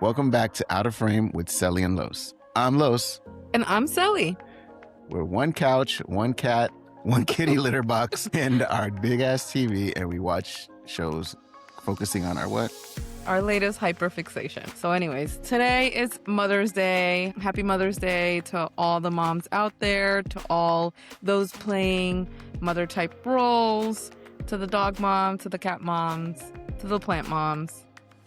Welcome back to Out of Frame with Selly and Los. I'm Los. And I'm Selly. We're one couch, one cat, one kitty litter box, and our big ass TV, and we watch shows focusing on our what? Our latest hyperfixation. So anyways, today is Mother's Day. Happy Mother's Day to all the moms out there, to all those playing mother type roles, to the dog mom, to the cat moms, to the plant moms.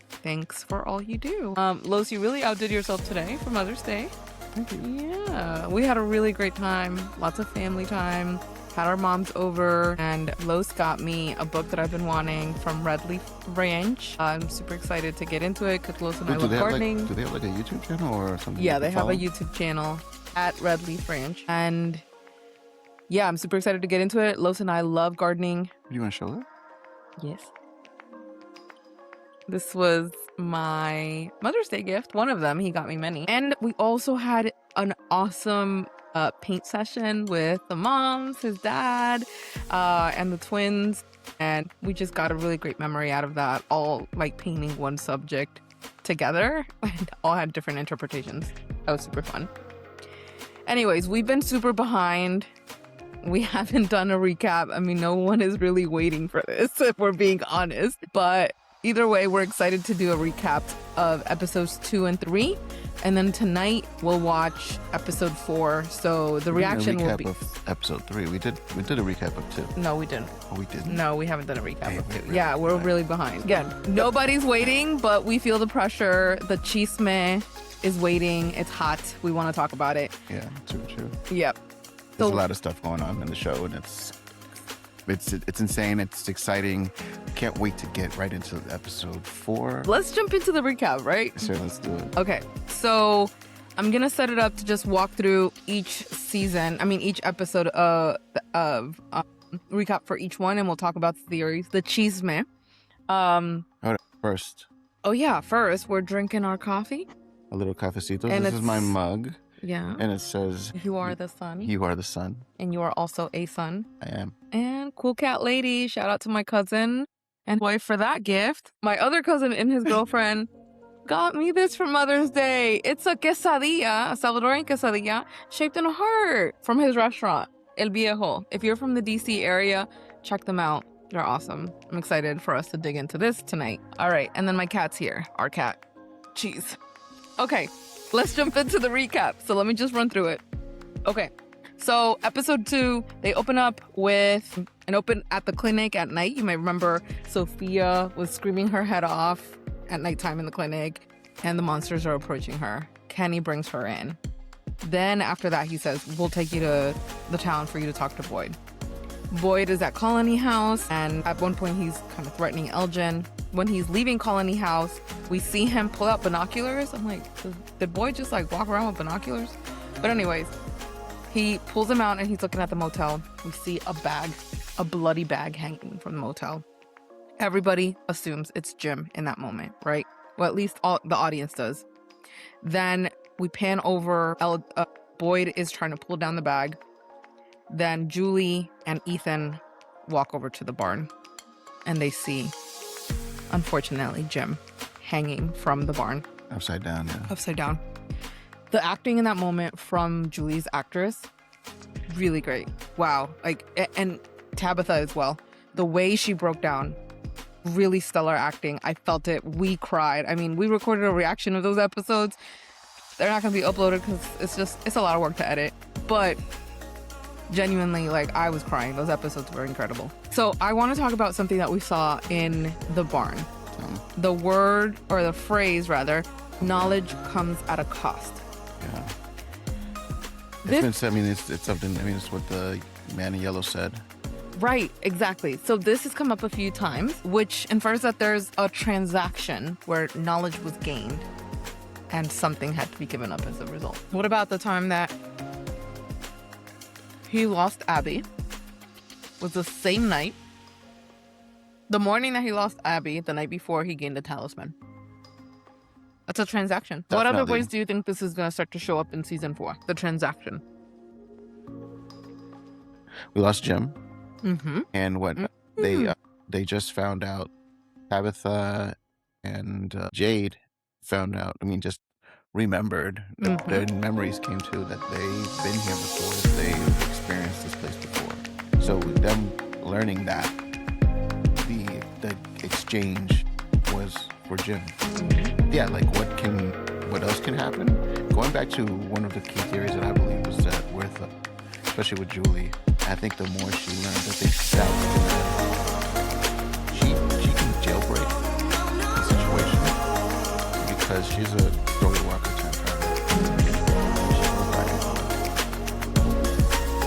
Thanks for all you do. Los, you really outdid yourself today for Mother's Day. Thank you. Yeah, we had a really great time. Lots of family time. Had our moms over, and Los got me a book that I've been wanting from Red Leaf Ranch. I'm super excited to get into it because Los and I love gardening. Do they have like a YouTube channel or something? Yeah, they have a YouTube channel at Red Leaf Ranch. And yeah, I'm super excited to get into it. Los and I love gardening. Do you want to show that? Yes. This was my Mother's Day gift. One of them. He got me many. And we also had an awesome paint session with the moms, his dad, and the twins. And we just got a really great memory out of that, all like painting one subject together and all had different interpretations. That was super fun. Anyways, we've been super behind. We haven't done a recap. I mean, no one is really waiting for this, if we're being honest. But either way, we're excited to do a recap of episodes 2 and 3. And then tonight we'll watch episode 4. So the reaction will be of episode 3. We did a recap of 2. No, we didn't. Oh, we didn't. No, we haven't done a recap of 2. Really Yeah, we're really behind. Again, nobody's waiting, but we feel the pressure. The Chisme is waiting. It's hot. We want to talk about it. Yeah, true. Yep. There's a lot of stuff going on in the show, and it's insane. It's exciting. Can't wait to get right into episode 4. Let's jump into the recap, right? Sure, let's do it. Okay, so I'm gonna set it up to just walk through each episode of recap for each one, and we'll talk about the theories. The Chisme. First. Oh yeah, first we're drinking our coffee. A little cafecito. And This is my mug. Yeah. And it says, You are the sun. You are the sun. And you are also a son. I am. And cool cat lady. Shout out to my cousin and wife for that gift. My other cousin and his girlfriend got me this for Mother's Day. It's a quesadilla, a Salvadorian quesadilla, shaped in a heart from his restaurant, El Viejo. If you're from the DC area, check them out. They're awesome. I'm excited for us to dig into this tonight. All right. And then my cat's here. Our cat. Jeez. Okay. Let's jump into the recap. So let me just run through it. Okay. So episode 2, they open up with an open at the clinic at night. You might remember Sophia was screaming her head off at nighttime in the clinic, and the monsters are approaching her. Kenny brings her in. Then after that, he says, we'll take you to the town for you to talk to Boyd. Boyd is at Colony House, and at one point he's kind of threatening Elgin. When he's leaving Colony House, we see him pull out binoculars. I'm like, did Boyd just like walk around with binoculars? But anyways, he pulls them out and he's looking at the motel. We see a bloody bag hanging from the motel. Everybody assumes it's Jim in that moment, right? Well, at least the audience does. Then we pan over. Boyd is trying to pull down the bag. Then Julie and Ethan walk over to the barn and they see, unfortunately, Jim hanging from the barn. Upside down, yeah. Upside down. The acting in that moment from Julie's actress, really great. Wow. And Tabitha as well. The way she broke down, really stellar acting. I felt it. We cried. I mean, we recorded a reaction of those episodes. They're not going to be uploaded because it's a lot of work to edit. But genuinely, I was crying. Those episodes were incredible. So I want to talk about something that we saw in the barn. The word, or the phrase rather, knowledge comes at a cost. Yeah. It's something, it's what the man in yellow said. Right, exactly. So this has come up a few times, which infers that there's a transaction where knowledge was gained and something had to be given up as a result. What about the time that he lost Abby? Was the same night. The morning that he lost Abby, the night before he gained the talisman. That's a transaction. Definitely. What other ways do you think this is going to start to show up in season 4? The transaction. We lost Jim. Mm-hmm. And what they just found out, Tabitha and Jade found out, just remembered, that their memories came to that they've been here before, that they've experienced this place before. So them learning that, the exchange was for Jim. Yeah, like what else can happen? Going back to one of the key theories that I believe was that especially with Julie, I think the more she learned, I think she can jailbreak the situation because she's a story walker time traveler. She goes back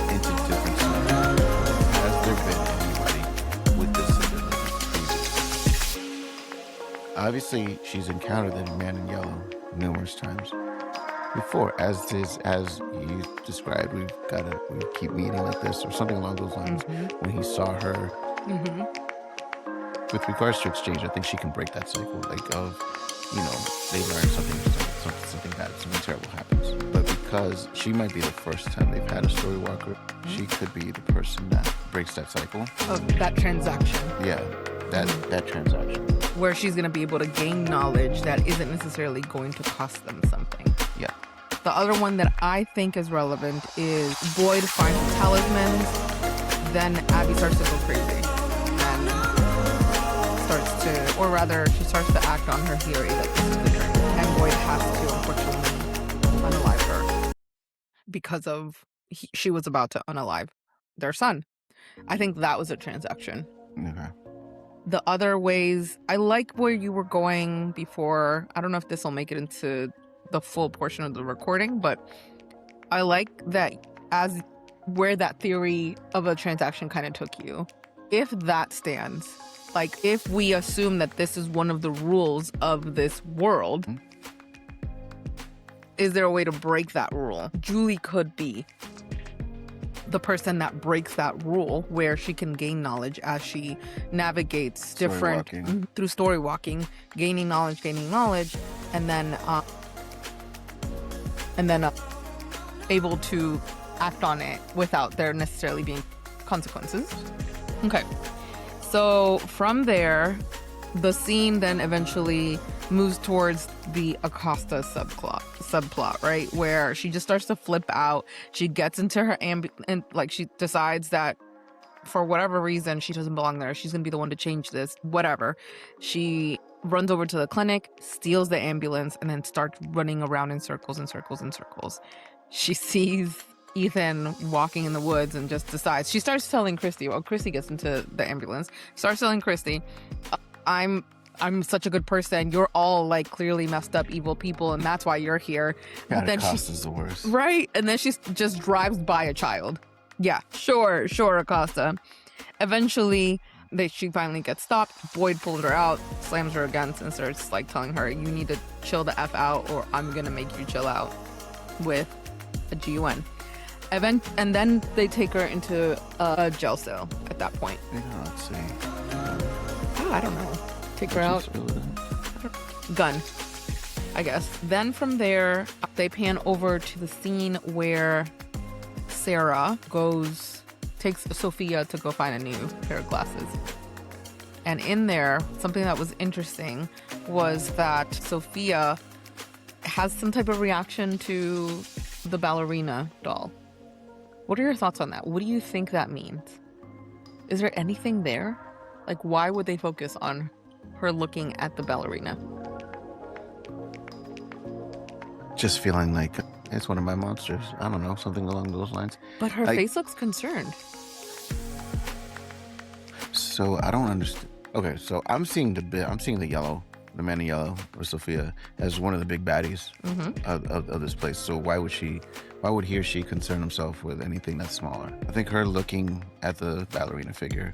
into different scenarios. Has there been anybody with this ability previously? Obviously, she's encountered the man in yellow numerous times before, as you described. We keep meeting like this or something along those lines. When he saw her, with regards to exchange, I think she can break that cycle, like of they learn something bad, something terrible happens, but because she might be the first time they've had a story walker, she could be the person that breaks that cycle of that transaction. Yeah, that transaction where she's going to be able to gain knowledge that isn't necessarily going to cost them something. Yeah. The other one that I think is relevant is Boyd finds the talismans, then Abby starts to go crazy. And she starts to act on her theory that this is the drink. And Boyd has to, unfortunately, unalive her because she was about to unalive their son. I think that was a transaction. Okay. The other ways, I like where you were going before. I don't know if this will make it into the full portion of the recording, but I like that as where that theory of a transaction kind of took you. If that stands, like if we assume that this is one of the rules of this world, is there a way to break that rule? Julie could be the person that breaks that rule, where she can gain knowledge as she navigates through story walking, gaining knowledge, and then able to act on it without there necessarily being consequences. Okay, so from there, the scene then eventually moves towards the Acosta subplot, right? Where she just starts to flip out. She gets into her and she decides that for whatever reason, she doesn't belong there. She's going to be the one to change this, whatever. She runs over to the clinic, steals the ambulance, and then starts running around in circles and circles and circles. She sees Ethan walking in the woods and just decides. She starts telling Christy, Christy gets into the ambulance, starts telling Christy, I'm such a good person. You're all like clearly messed up evil people, and that's why you're here. God, then Acosta's the worst. Right. And then she just drives by a child. Yeah, sure, Acosta. Eventually, she finally gets stopped. Boyd pulled her out, slams her against, and starts like telling her, you need to chill the F out or I'm going to make you chill out with a GUN. And then they take her into a jail cell at that point. Let's see. I don't know. Take her out. Gun, I guess. Then from there, they pan over to the scene where Sarah takes Sophia to go find a new pair of glasses. And in there, something that was interesting was that Sophia has some type of reaction to the ballerina doll. What are your thoughts on that? What do you think that means? Is there anything there? Like, why would they focus on her looking at the ballerina? Just feeling like it's one of my monsters. I don't know, something along those lines. But her face looks concerned. So I don't understand. Okay, so I'm seeing the yellow, the man in yellow, or Sophia, as one of the big baddies of this place. So why would he or she concern himself with anything that's smaller? I think her looking at the ballerina figure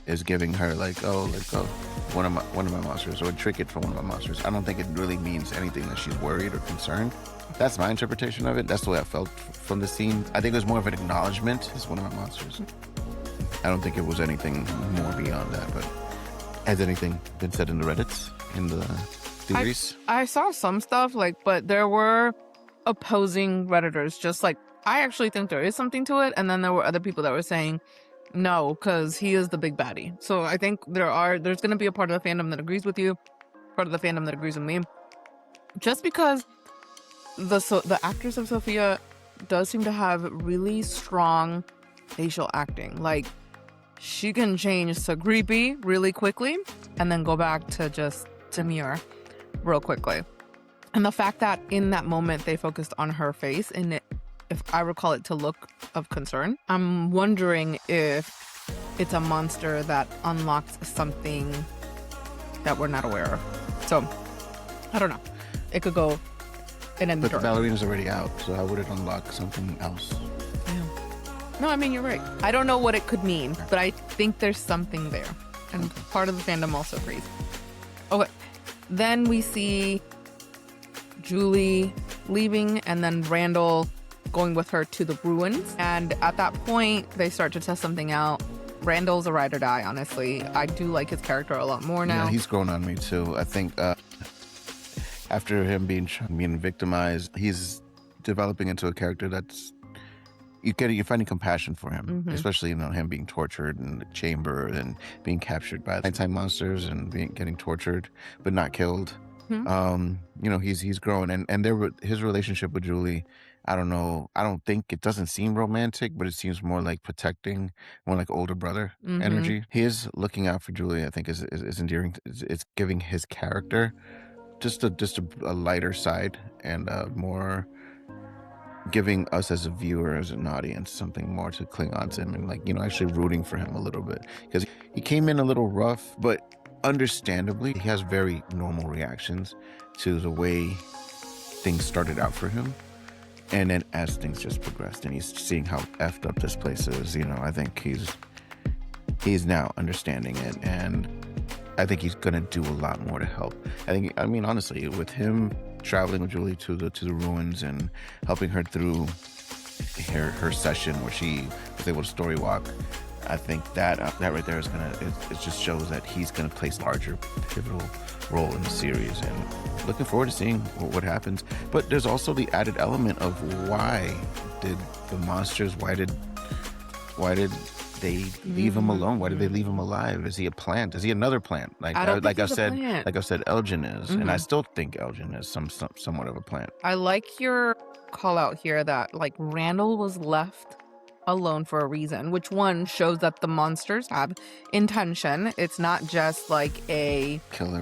is giving her one of my monsters, or a trinket for one of my monsters. I don't think it really means anything that she's worried or concerned. That's my interpretation of it. That's the way I felt from the scene. I think it was more of an acknowledgement as one of my monsters. I don't think it was anything more beyond that. But has anything been said in the Reddits, in the theories? I saw some stuff, but there were opposing Redditors. Just like, I actually think there is something to it, and then there were other people that were saying no, because he is the big baddie. So I think there's going to be a part of the fandom that agrees with you, part of the fandom that agrees with me. just because the actress of Sophia does seem to have really strong facial acting. Like, she can change to creepy really quickly and then go back to just demure real quickly. And the fact that in that moment they focused on her face, and if I recall it to look of concern, I'm wondering if it's a monster that unlocks something that we're not aware of. So, I don't know. It could go in any direction. But the ballerina's already out, so how would it unlock something else? Yeah. No, I mean, you're right. I don't know what it could mean, but I think there's something there. And part of the fandom also agrees. Okay. Then we see Julie leaving and then Randall going with her to the ruins. And at that point, they start to test something out. Randall's a ride or die, honestly. I do like his character a lot more now. Yeah, he's grown on me too. I think after him being victimized, he's developing into a character that's you're finding compassion for him, especially him being tortured in the chamber and being captured by nighttime monsters and getting tortured but not killed. He's grown, and his relationship with Julie, I don't know. I don't think it doesn't seem romantic, but it seems more like protecting, more like older brother energy. His looking out for Julie, I think, is endearing. It's giving his character just a lighter side and more giving us as a viewer, as an audience, something more to cling on to him and actually rooting for him a little bit, because he came in a little rough, but understandably he has very normal reactions to the way things started out for him. And then as things just progressed and he's seeing how effed up this place is, I think he's now understanding it, and I think he's gonna do a lot more to help. Honestly, with him traveling with Julie to the ruins and helping her through her session where she was able to story walk, I think that right there is it just shows that he's gonna play a larger pivotal role in the series, and looking forward to seeing what happens. But there's also the added element of why did they leave him alone? Why did they leave him alive? Is he a plant? Is he another plant? Like I've said, Elgin is, and I still think Elgin is somewhat of a plant. I like your call out here that Randall was left alone for a reason, which one shows that the monsters have intention. It's not just a kill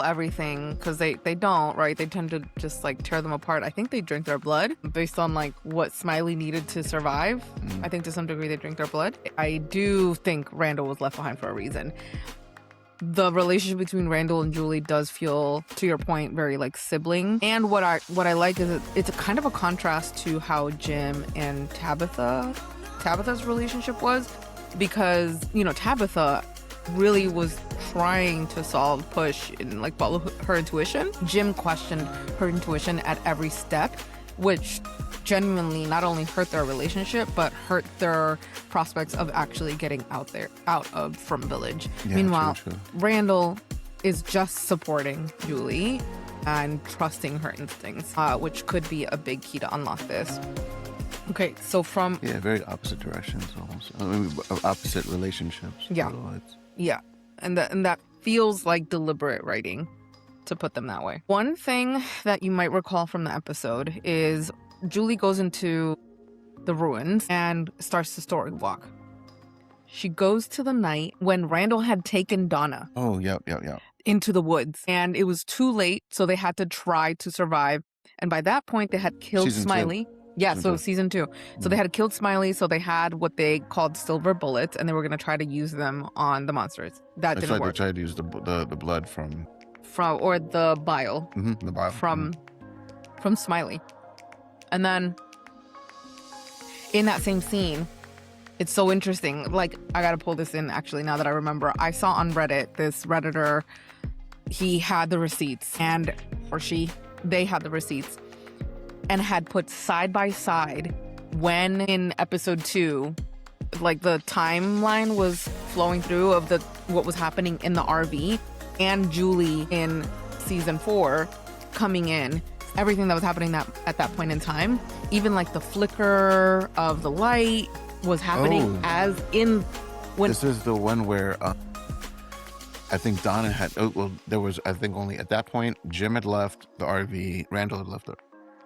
everything, because they don't, right? They tend to just tear them apart. I think they drink their blood based on what Smiley needed to survive. I think to some degree they drink their blood. I do think Randall was left behind for a reason. The relationship between Randall and Julie does feel, to your point, very sibling. And what I like is it's a kind of a contrast to how Jim and Tabitha's relationship was, because Tabitha really was trying to push and follow her intuition. Jim questioned her intuition at every step, which genuinely not only hurt their relationship but hurt their prospects of actually getting out of From Village. Yeah, meanwhile, true. Randall is just supporting Julie and trusting her instincts, which could be a big key to unlock this. Okay, so very opposite directions almost. Opposite relationships. Yeah. Yeah, and that feels like deliberate writing to put them that way. One thing that you might recall from the episode is Julie goes into the ruins and starts the story walk. She goes to the night when Randall had taken Donna. Oh, yeah. Into the woods, and it was too late, so they had to try to survive. And by that point, they had killed Smiley. Yeah, season 2. So they had killed Smiley, so they had what they called silver bullets, and they were going to try to use them on the monsters. That didn't work. They tried to use the blood from or the bile. The bile. From Smiley. And then in that same scene, it's so interesting. I got to pull this in, actually, now that I remember. I saw on Reddit, this Redditor, he had the receipts, they had the receipts, and had put side by side when in episode 2, the timeline was flowing through of what was happening in the RV, and Julie in season 4 coming in, everything that was happening at that point in time, even the flicker of the light was happening as in when. This is the one where I think Donna had. Oh, well, there was. I think only at that point, Jim had left the RV. Randall had left the.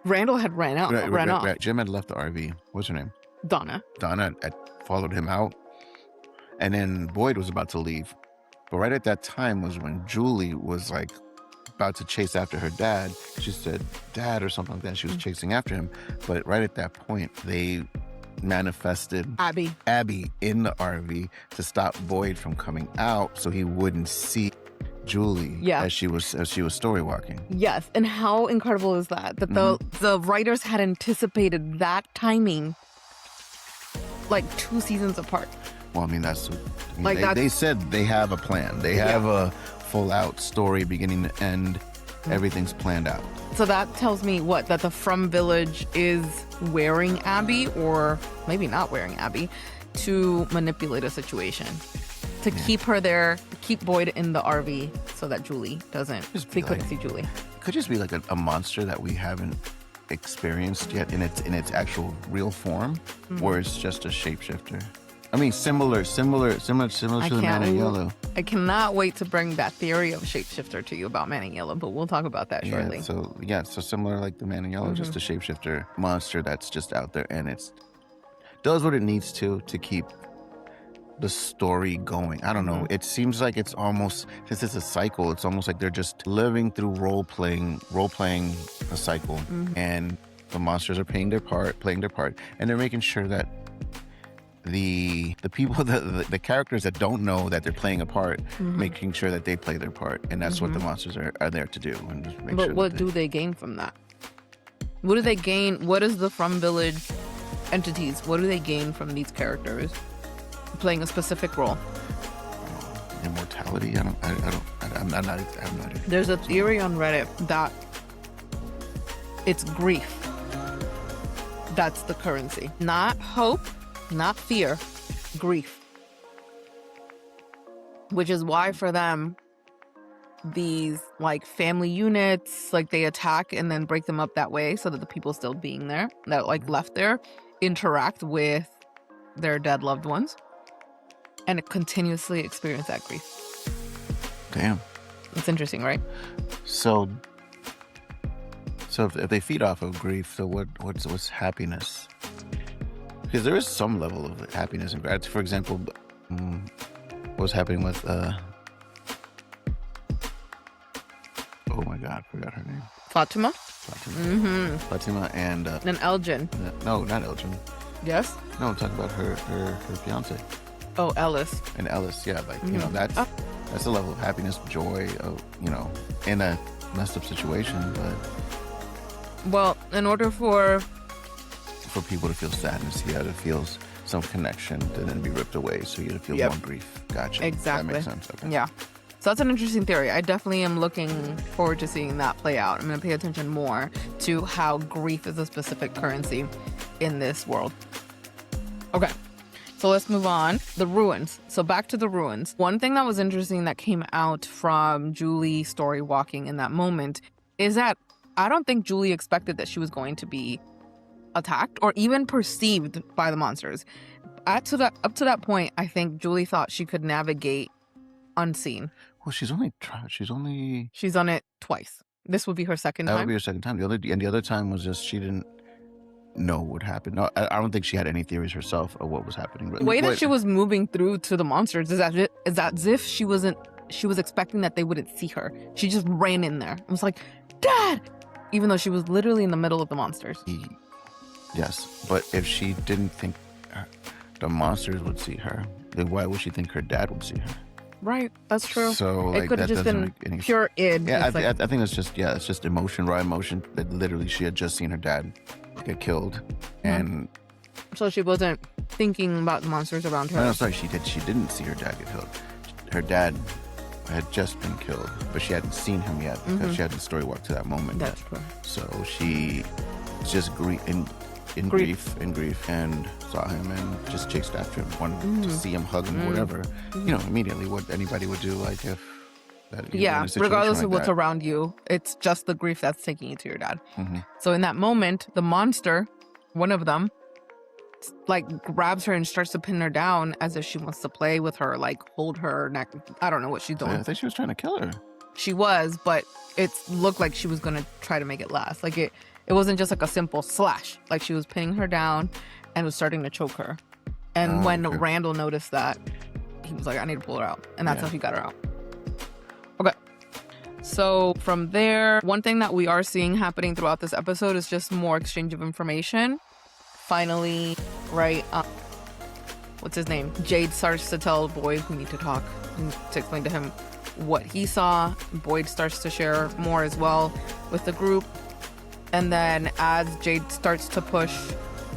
Randall had ran off. Jim had left the RV. What's her name? Donna. Donna had followed him out, and then Boyd was about to leave. But right at that time was when Julie was like about to chase after her dad. She said dad or something like that. She was chasing after him. But right at that point, they manifested Abby in the RV to stop Boyd from coming out so he wouldn't see Julie as she was story walking. Yes. And how incredible is that? That the writers had anticipated that timing like 2 seasons apart. Well, I mean, they said they have a plan. They have a full-out story beginning to end. Everything's planned out. So that tells me what? That the From Village is wearing Abby, or maybe not wearing Abby, to manipulate a situation. To keep her there, keep Boyd in the RV so that Julie couldn't see Julie. It could just be like a monster that we haven't experienced yet in its actual real form, or it's just a shapeshifter. I mean, similar to the Man in Yellow. I cannot wait to bring that theory of shapeshifter to you about Man in Yellow, but we'll talk about that shortly. So similar like the Man in Yellow, just a shapeshifter monster that's just out there, and it does what it needs to keep the story going. I don't know. It seems like it's almost, since it's a cycle, it's almost like they're just living through role playing a cycle, and the monsters are playing their part, and they're making sure that the people, the characters that don't know that they're playing a part, making sure that they play their part, and that's what the monsters are there to do. And just make but what do they gain from that? What do they gain? What is the From Village entities? What do they gain from these characters playing a specific role? Immortality. I'm not idea. There's a theory on Reddit that it's grief. That's the currency, not hope. Not fear, grief. Which is why for them, these like family units, like they attack and then break them up that way so that the people still being there, that like left there, interact with their dead loved ones and continuously experience that grief. Damn. It's interesting, right? So if they feed off of grief, so what's happiness? Because there is some level of happiness and gratitude. For example, what was happening with oh my God, I forgot her name. Fatima Fatima and Elgin. No, not Elgin. Yes. No, I'm talking about her fiance. Oh, Ellis. And Ellis, yeah, like you know, that's a level of happiness, joy, in a messed up situation. But well, in order for people to feel sadness, you had to feel some connection to then be ripped away, so you had to feel more grief. Gotcha. Exactly. That makes sense. Okay. Yeah. So that's an interesting theory. I definitely am looking forward to seeing that play out. I'm going to pay attention more to how grief is a specific currency in this world. Okay. So let's move on. The ruins. So back to the ruins. One thing that was interesting that came out from Julie story walking in that moment is that I don't think Julie expected that she was going to be attacked or even perceived by the monsters. Up to that point, I think Julie thought she could navigate unseen. Well, she's on it twice. This would be her second time. That would be her second time. The other time was just she didn't know what happened. No, I don't think she had any theories herself of what was happening. The way that she was moving through to the monsters is as if she was expecting that they wouldn't see her. She just ran in there. It was like, Dad! Even though she was literally in the middle of the monsters. Yes, but if she didn't think the monsters would see her, then why would she think her dad would see her? Right, that's true. So it could have just been pure id. Yeah, I think it's just emotion, raw emotion. That literally she had just seen her dad get killed, and so she wasn't thinking about the monsters around her. No, sorry, she didn't see her dad get killed. Her dad had just been killed, but she hadn't seen him yet because she hadn't story walked to that moment. That's true. So she just in grief and saw him and just chased after him, wanted to see him, hug him, whatever. You know, immediately what anybody would do, like if that. Regardless of what's around you, it's just the grief that's taking you to your dad. So in that moment, the monster, one of them, like grabs her and starts to pin her down as if she wants to play with her, like hold her neck. I don't know what she's doing. I think she was trying to kill her. She was, but it looked like she was going to try to make it last. Like it wasn't just like a simple slash. Like she was pinning her down and was starting to choke her. And when Randall noticed that, he was like, I need to pull her out. And that's how he got her out. Okay. So from there, one thing that we are seeing happening throughout this episode is just more exchange of information. Finally, right, what's his name? Jade starts to tell Boyd, we need to talk, and to explain to him what he saw. Boyd starts to share more as well with the group. And then as Jade starts to push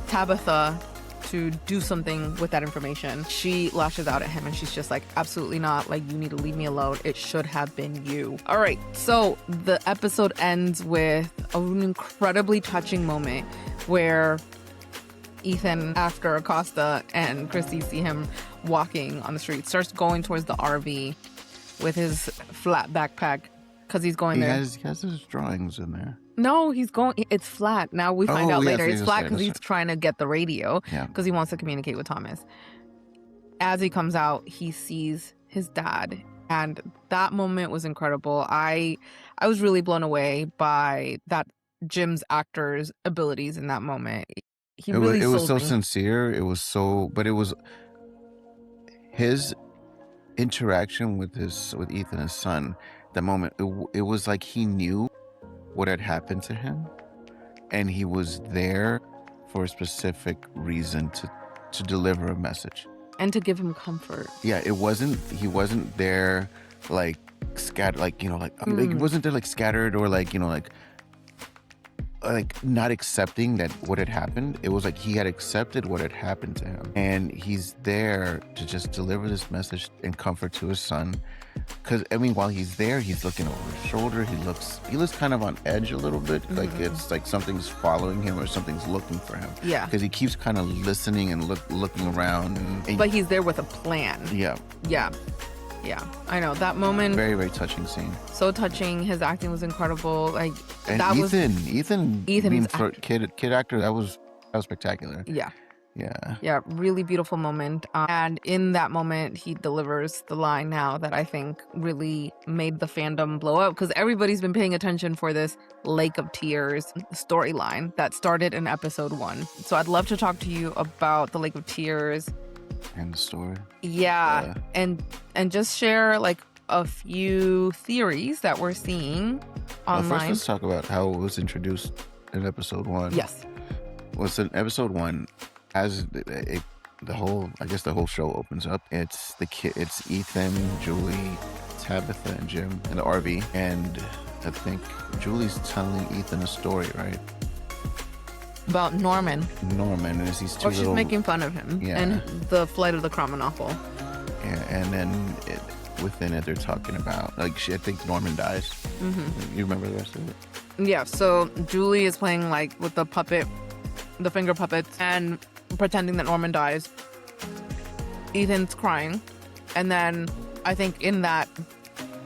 Tabitha to do something with that information, she lashes out at him and she's just like, absolutely not. Like, you need to leave me alone. It should have been you. All right. So the episode ends with an incredibly touching moment where Ethan, after Acosta and Christy see him walking on the street, starts going towards the RV with his flat backpack because he's going there. He has his drawings in there. No, he's going. It's flat. Now we find out later. It's flat because he's trying to get the radio because he wants to communicate with Thomas. As he comes out, he sees his dad. And that moment was incredible. I was really blown away by that Jim's actor's abilities in that moment. It was so sincere. It was so, but it was his interaction with Ethan, his son. That moment, it was like he knew what had happened to him, and he was there for a specific reason to deliver a message and to give him comfort. Yeah, he wasn't there like scattered, like, you know, like he wasn't there like scattered or like, you know, like not accepting that what had happened. It was like he had accepted what had happened to him, and he's there to just deliver this message and comfort to his son. Because I mean, while he's there, he's looking over his shoulder. He looks kind of on edge a little bit, like it's like something's following him or something's looking for him. Yeah, because he keeps kind of listening and looking around. But he's there with a plan. Yeah. I know that moment. Very, very touching scene. So touching. His acting was incredible. Like, and that Ethan. I mean, for kid actor, that was spectacular. Yeah, really beautiful moment. And in that moment, he delivers the line now that I think really made the fandom blow up, because everybody's been paying attention for this Lake of Tears storyline that started in episode 1. So I'd love to talk to you about the Lake of Tears and the story. Yeah. And just share like a few theories that we're seeing online. First, let's talk about how it was introduced in episode 1. Yes. Well, so in episode 1, as the whole show opens up, it's Ethan, Julie, Tabitha, and Jim in the RV, and I think Julie's telling Ethan a story, right? About Norman, and it's these two. Or she's making fun of him. Yeah. And the flight of the Cromenockle. Yeah, and then within it, they're talking about I think Norman dies. Mm-hmm. You remember the rest of it? Yeah. So Julie is playing like with the puppet, the finger puppets, and pretending that Norman dies. Ethan's crying, and then I think in that,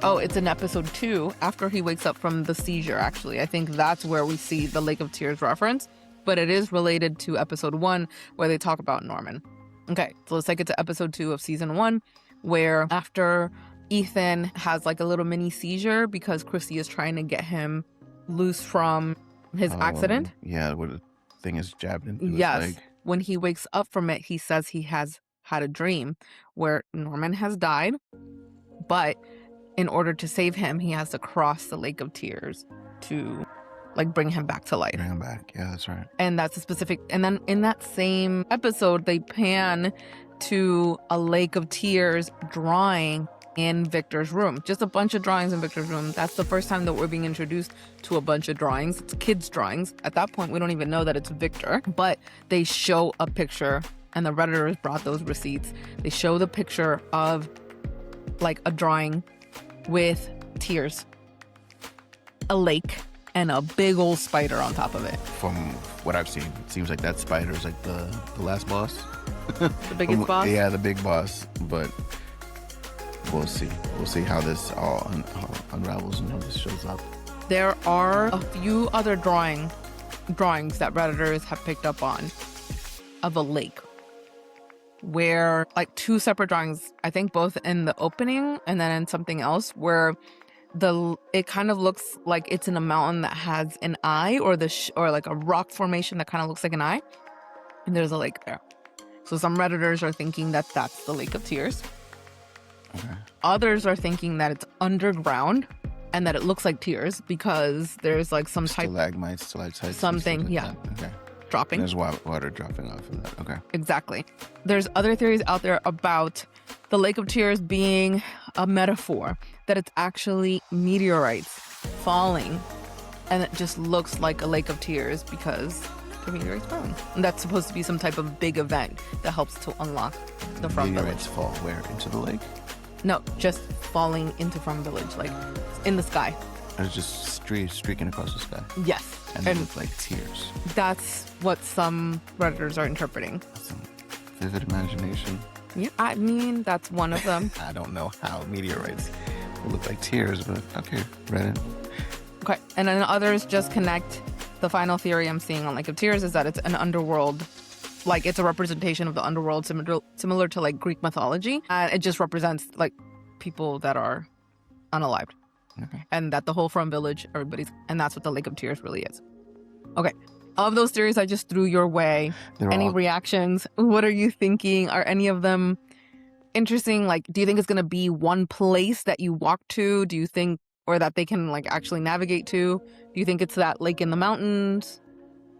it's in episode 2 after he wakes up from the seizure. Actually, I think that's where we see the Lake of Tears reference. But it is related to episode 1 where they talk about Norman. Okay, so let's take it to episode 2 of season 1, where after Ethan has like a little mini seizure because Christy is trying to get him loose from his accident. Yeah, where the thing is jabbed into his leg. When he wakes up from it, he says he has had a dream where Norman has died, but in order to save him, he has to cross the Lake of Tears to like bring him back to life. Bring him back. Yeah, that's right. And that's a specific. And then in that same episode, they pan to a Lake of Tears drawing in Victor's room. Just a bunch of drawings in Victor's room. That's the first time that we're being introduced to a bunch of drawings. It's kids' drawings. At that point, we don't even know that it's Victor, but they show a picture, and the Redditors brought those receipts. They show the picture of like a drawing with tears, a lake, and a big old spider on top of it. From what I've seen, it seems like that spider is like the last boss. The biggest boss? Yeah, the big boss. But we'll see. We'll see how this all unravels and how this shows up. There are a few other drawings that Redditors have picked up on. of a lake where like two separate drawings, I think both in the opening and then in something else, where it kind of looks like it's in a mountain that has an eye, or or like a rock formation that kind of looks like an eye, and there's a lake there. So some Redditors are thinking that that's the Lake of Tears. Okay. Others are thinking that it's underground and that it looks like tears because there's like some type stalagmites, stalactites, something, like yeah, that. Okay. dropping. There's water dropping off of that. Okay. Exactly. There's other theories out there about the Lake of Tears being a metaphor, that it's actually meteorites falling, and it just looks like a Lake of Tears because the meteorites falling. And that's supposed to be some type of big event that helps to unlock the From Village. Meteorites fall where? Into the lake? No, just falling into From Village, like in the sky. And it's just streaking across the sky. Yes. And they look like tears. That's what some Redditors are interpreting. Some vivid imagination. Yeah, I mean, that's one of them. I don't know how meteorites look like tears, but okay, Reddit. Okay, and then others just connect. The final theory I'm seeing on Lake of Tears is that it's an underworld, like it's a representation of the underworld, similar to like Greek mythology. And it just represents like people that are unalived. Okay. And that the whole From Village, and that's what the Lake of Tears really is. Okay. Of those theories I just threw your way, any reactions? What are you thinking? Are any of them interesting? Like, do you think it's going to be one place that you walk to? Do you think, or that they can like actually navigate to? Do you think it's that lake in the mountains?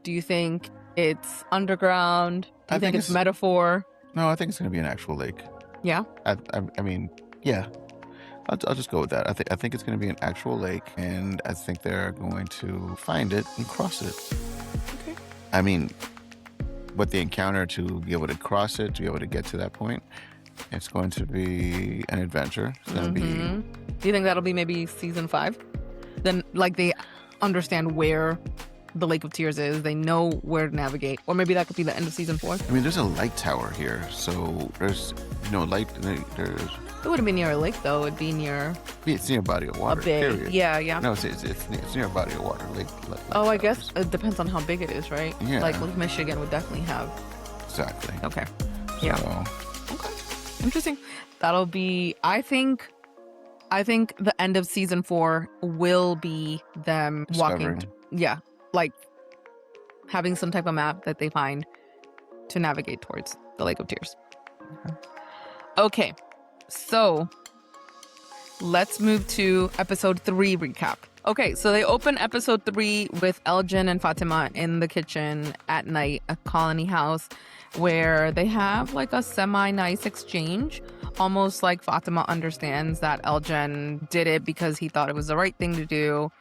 Do you think it's underground? Do you think it's metaphor? No, I think it's going to be an actual lake. Yeah? I mean, yeah. I'll just go with that. I think it's going to be an actual lake, and I think they're going to find it and cross it. Okay. I mean, what they encounter to be able to cross it, to be able to get to that point, it's going to be an adventure. It's going to be. Do you think that'll be maybe season 5? Then, like, they understand where the Lake of Tears is. They know where to navigate, or maybe that could be the end of season 4. I mean, there's a light tower here, so there's light. There's. It wouldn't be near a lake, though. It'd be near... It's near a body of water, period. Yeah. No, it's near a body of water. Lake I guess it depends on how big it is, right? Yeah. Like Lake Michigan would definitely have... Exactly. Okay. Yeah. So... Okay. Interesting. That'll be... I think the end of season 4 will be them walking... Yeah. Like having some type of map that they find to navigate towards the Lake of Tears. Okay. So let's move to episode 3 recap. Okay, so they open episode 3 with Elgin and Fatima in the kitchen at night, a colony house, where they have like a semi-nice exchange. Almost like Fatima understands that Elgin did it because he thought it was the right thing to do.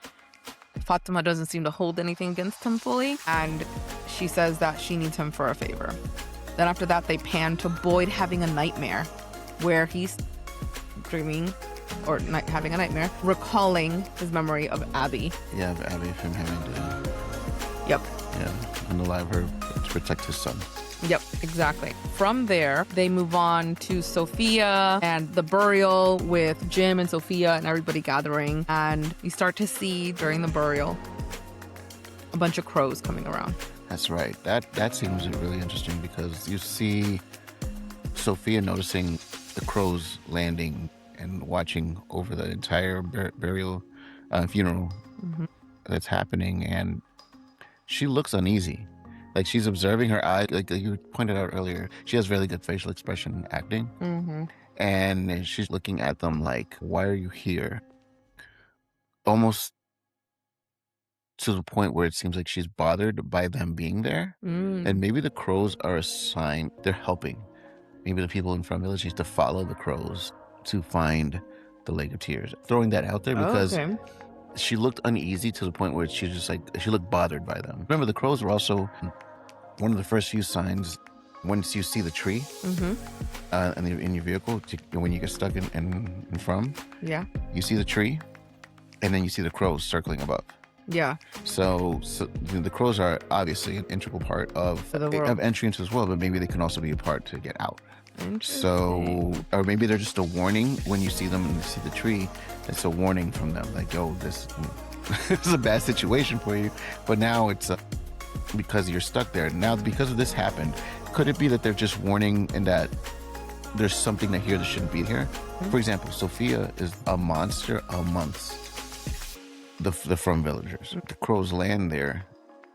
Fatima doesn't seem to hold anything against him fully, and she says that she needs him for a favor. Then after that, they pan to Boyd having a nightmare where he's dreaming or having a nightmare, recalling his memory of Abby. Yeah, of Abby, from having to... Yep. Yeah, unalive her to protect his son. Yep, exactly. From there, they move on to Sophia and the burial with Jim and Sophia and everybody gathering. And you start to see during the burial a bunch of crows coming around. That's right. That scene was really interesting because you see Sophia noticing the crows landing and watching over the entire burial funeral that's happening, and she looks uneasy. Like she's observing her eyes, like you pointed out earlier. She has really good facial expression acting, and she's looking at them like, "Why are you here?" Almost to the point where it seems like she's bothered by them being there. And maybe the crows are a sign they're helping. Maybe the people in From Village need to follow the crows to find the Lake of Tears. Throwing that out there because she looked uneasy to the point where she just like, she looked bothered by them. Remember, the crows were also one of the first few signs once you see the tree in your vehicle, when you get stuck in From. Yeah. You see the tree, and then you see the crows circling above. Yeah. So the crows are obviously an integral part of entry into this world, but maybe they can also be a part to get out. So, or maybe they're just a warning when you see them and you see the tree. It's a warning from them, like, yo, this is a bad situation for you. But now it's because you're stuck there. Now, because of this happened, could it be that they're just warning and that there's something that here that shouldn't be here? For example, Sophia is a monster amongst the from villagers. The crows land there.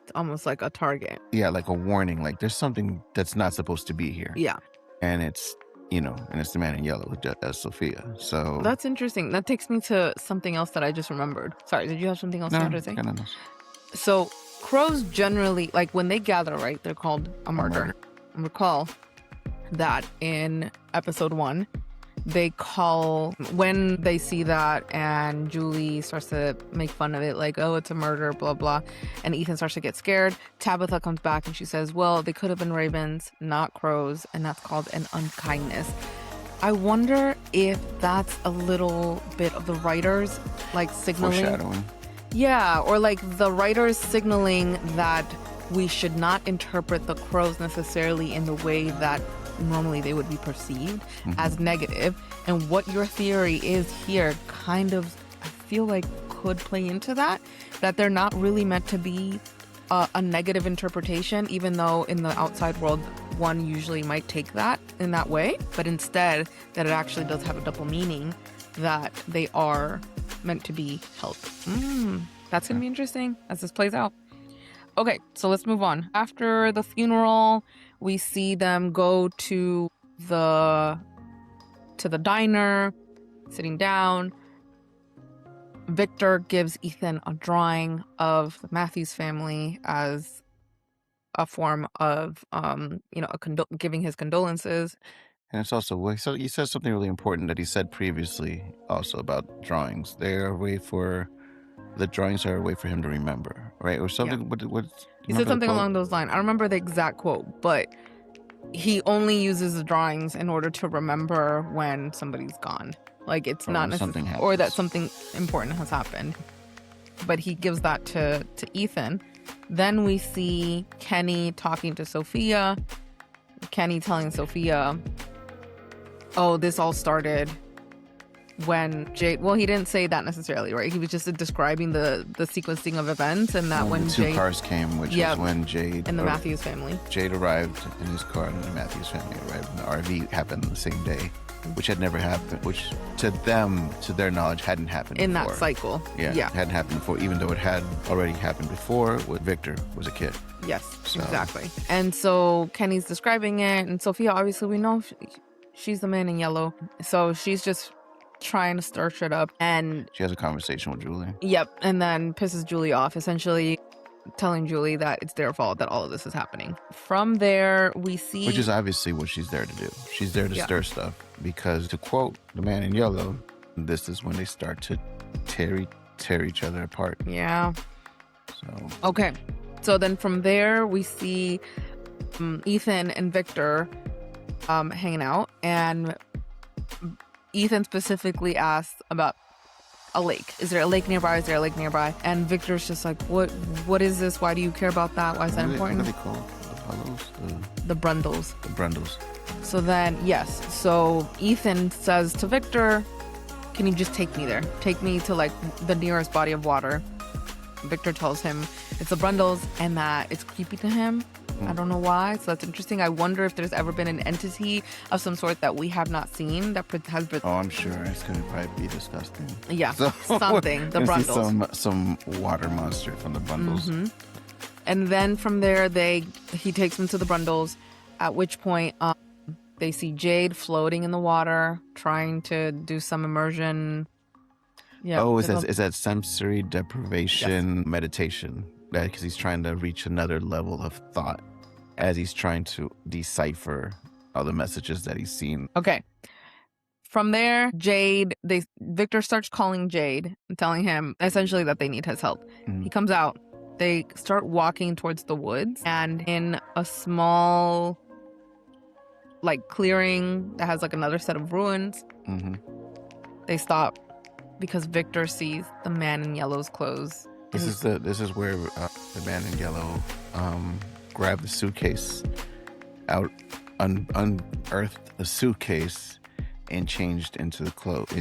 It's almost like a target. Yeah, like a warning. Like there's something that's not supposed to be here. Yeah. And it's, and it's the man in yellow as Sophia. So that's interesting. That takes me to something else that I just remembered. Sorry, did you have something else you wanted to say? No. So crows generally, like when they gather, right, they're called a murder. Recall that in episode 1, they call, when they see that and Julie starts to make fun of it, like, oh, it's a murder, blah, blah. And Ethan starts to get scared. Tabitha comes back and she says, well, they could have been ravens, not crows. And that's called an unkindness. I wonder if that's a little bit of the writers, like signaling. Foreshadowing. Yeah, or like the writers signaling that we should not interpret the crows necessarily in the way that normally they would be perceived as negative. And what your theory is here kind of, I feel like, could play into that they're not really meant to be a negative interpretation, even though in the outside world one usually might take that in that way, but instead that it actually does have a double meaning, that they are meant to be helped. That's gonna be interesting as this plays out. Okay, so let's move on. After the funeral, we see them go to the diner, sitting down. Victor gives Ethan a drawing of the Matthews family as a form of, giving his condolences. And it's also, so he says something really important that he said previously also about drawings. The drawings are a way for him to remember, right? Or something. Yeah. What he said something along those lines. I don't remember the exact quote, but he only uses the drawings in order to remember when somebody's gone. Like it's not necessarily, or that something important has happened. But he gives that to Ethan. Then we see Kenny talking to Sophia. Kenny telling Sophia, oh, this all started when Jade, well, he didn't say that necessarily, right? He was just describing the sequencing of events, and that when the two cars came, which was when Jade and the Matthews family. Jade arrived in his car, and the Matthews family arrived, and the RV happened the same day, which had never happened, which to their knowledge, hadn't happened in before. That cycle. Yeah, hadn't happened before, even though it had already happened before when Victor was a kid. Yes, exactly. And so Kenny's describing it, and Sophia, obviously, we know she's the man in yellow, so she's just trying to stir shit up, and she has a conversation with Julie. Yep, and then pisses Julie off, essentially telling Julie that it's their fault that all of this is happening. From there, we see, which is obviously what she's there to do. She's there to stir stuff, because to quote the man in yellow, this is when they start to tear each other apart. Yeah. So okay, so then from there we see Ethan and Victor hanging out, and Ethan specifically asked about a lake. Is there a lake nearby? Is there a lake nearby? And Victor's just like, what is this? Why do you care about that? Why is that important? What are they called? The Palos? The Brundles. The Brundles. So then, yes. So Ethan says to Victor, can you just take me there? Take me to like the nearest body of water. Victor tells him it's the Brundles and that it's creepy to him. I don't know why, so that's interesting. I wonder if there's ever been an entity of some sort that we have not seen that has been. Oh, I'm sure it's going to probably be disgusting. Yeah, something. The Brundles. Some water monster from the Brundles. Mm-hmm. And then from there, he takes them to the Brundles, at which point they see Jade floating in the water, trying to do some immersion. Yeah. Oh, is that sensory deprivation meditation? Because he's trying to reach another level of thought as he's trying to decipher all the messages that he's seen. Okay. From there, Victor starts calling Jade and telling him essentially that they need his help. He comes out. They start walking towards the woods, and in a small like clearing that has like another set of ruins, they stop because Victor sees the man in yellow's clothes. This is where the man in yellow grabbed the suitcase out, unearthed a suitcase, and changed into the clothes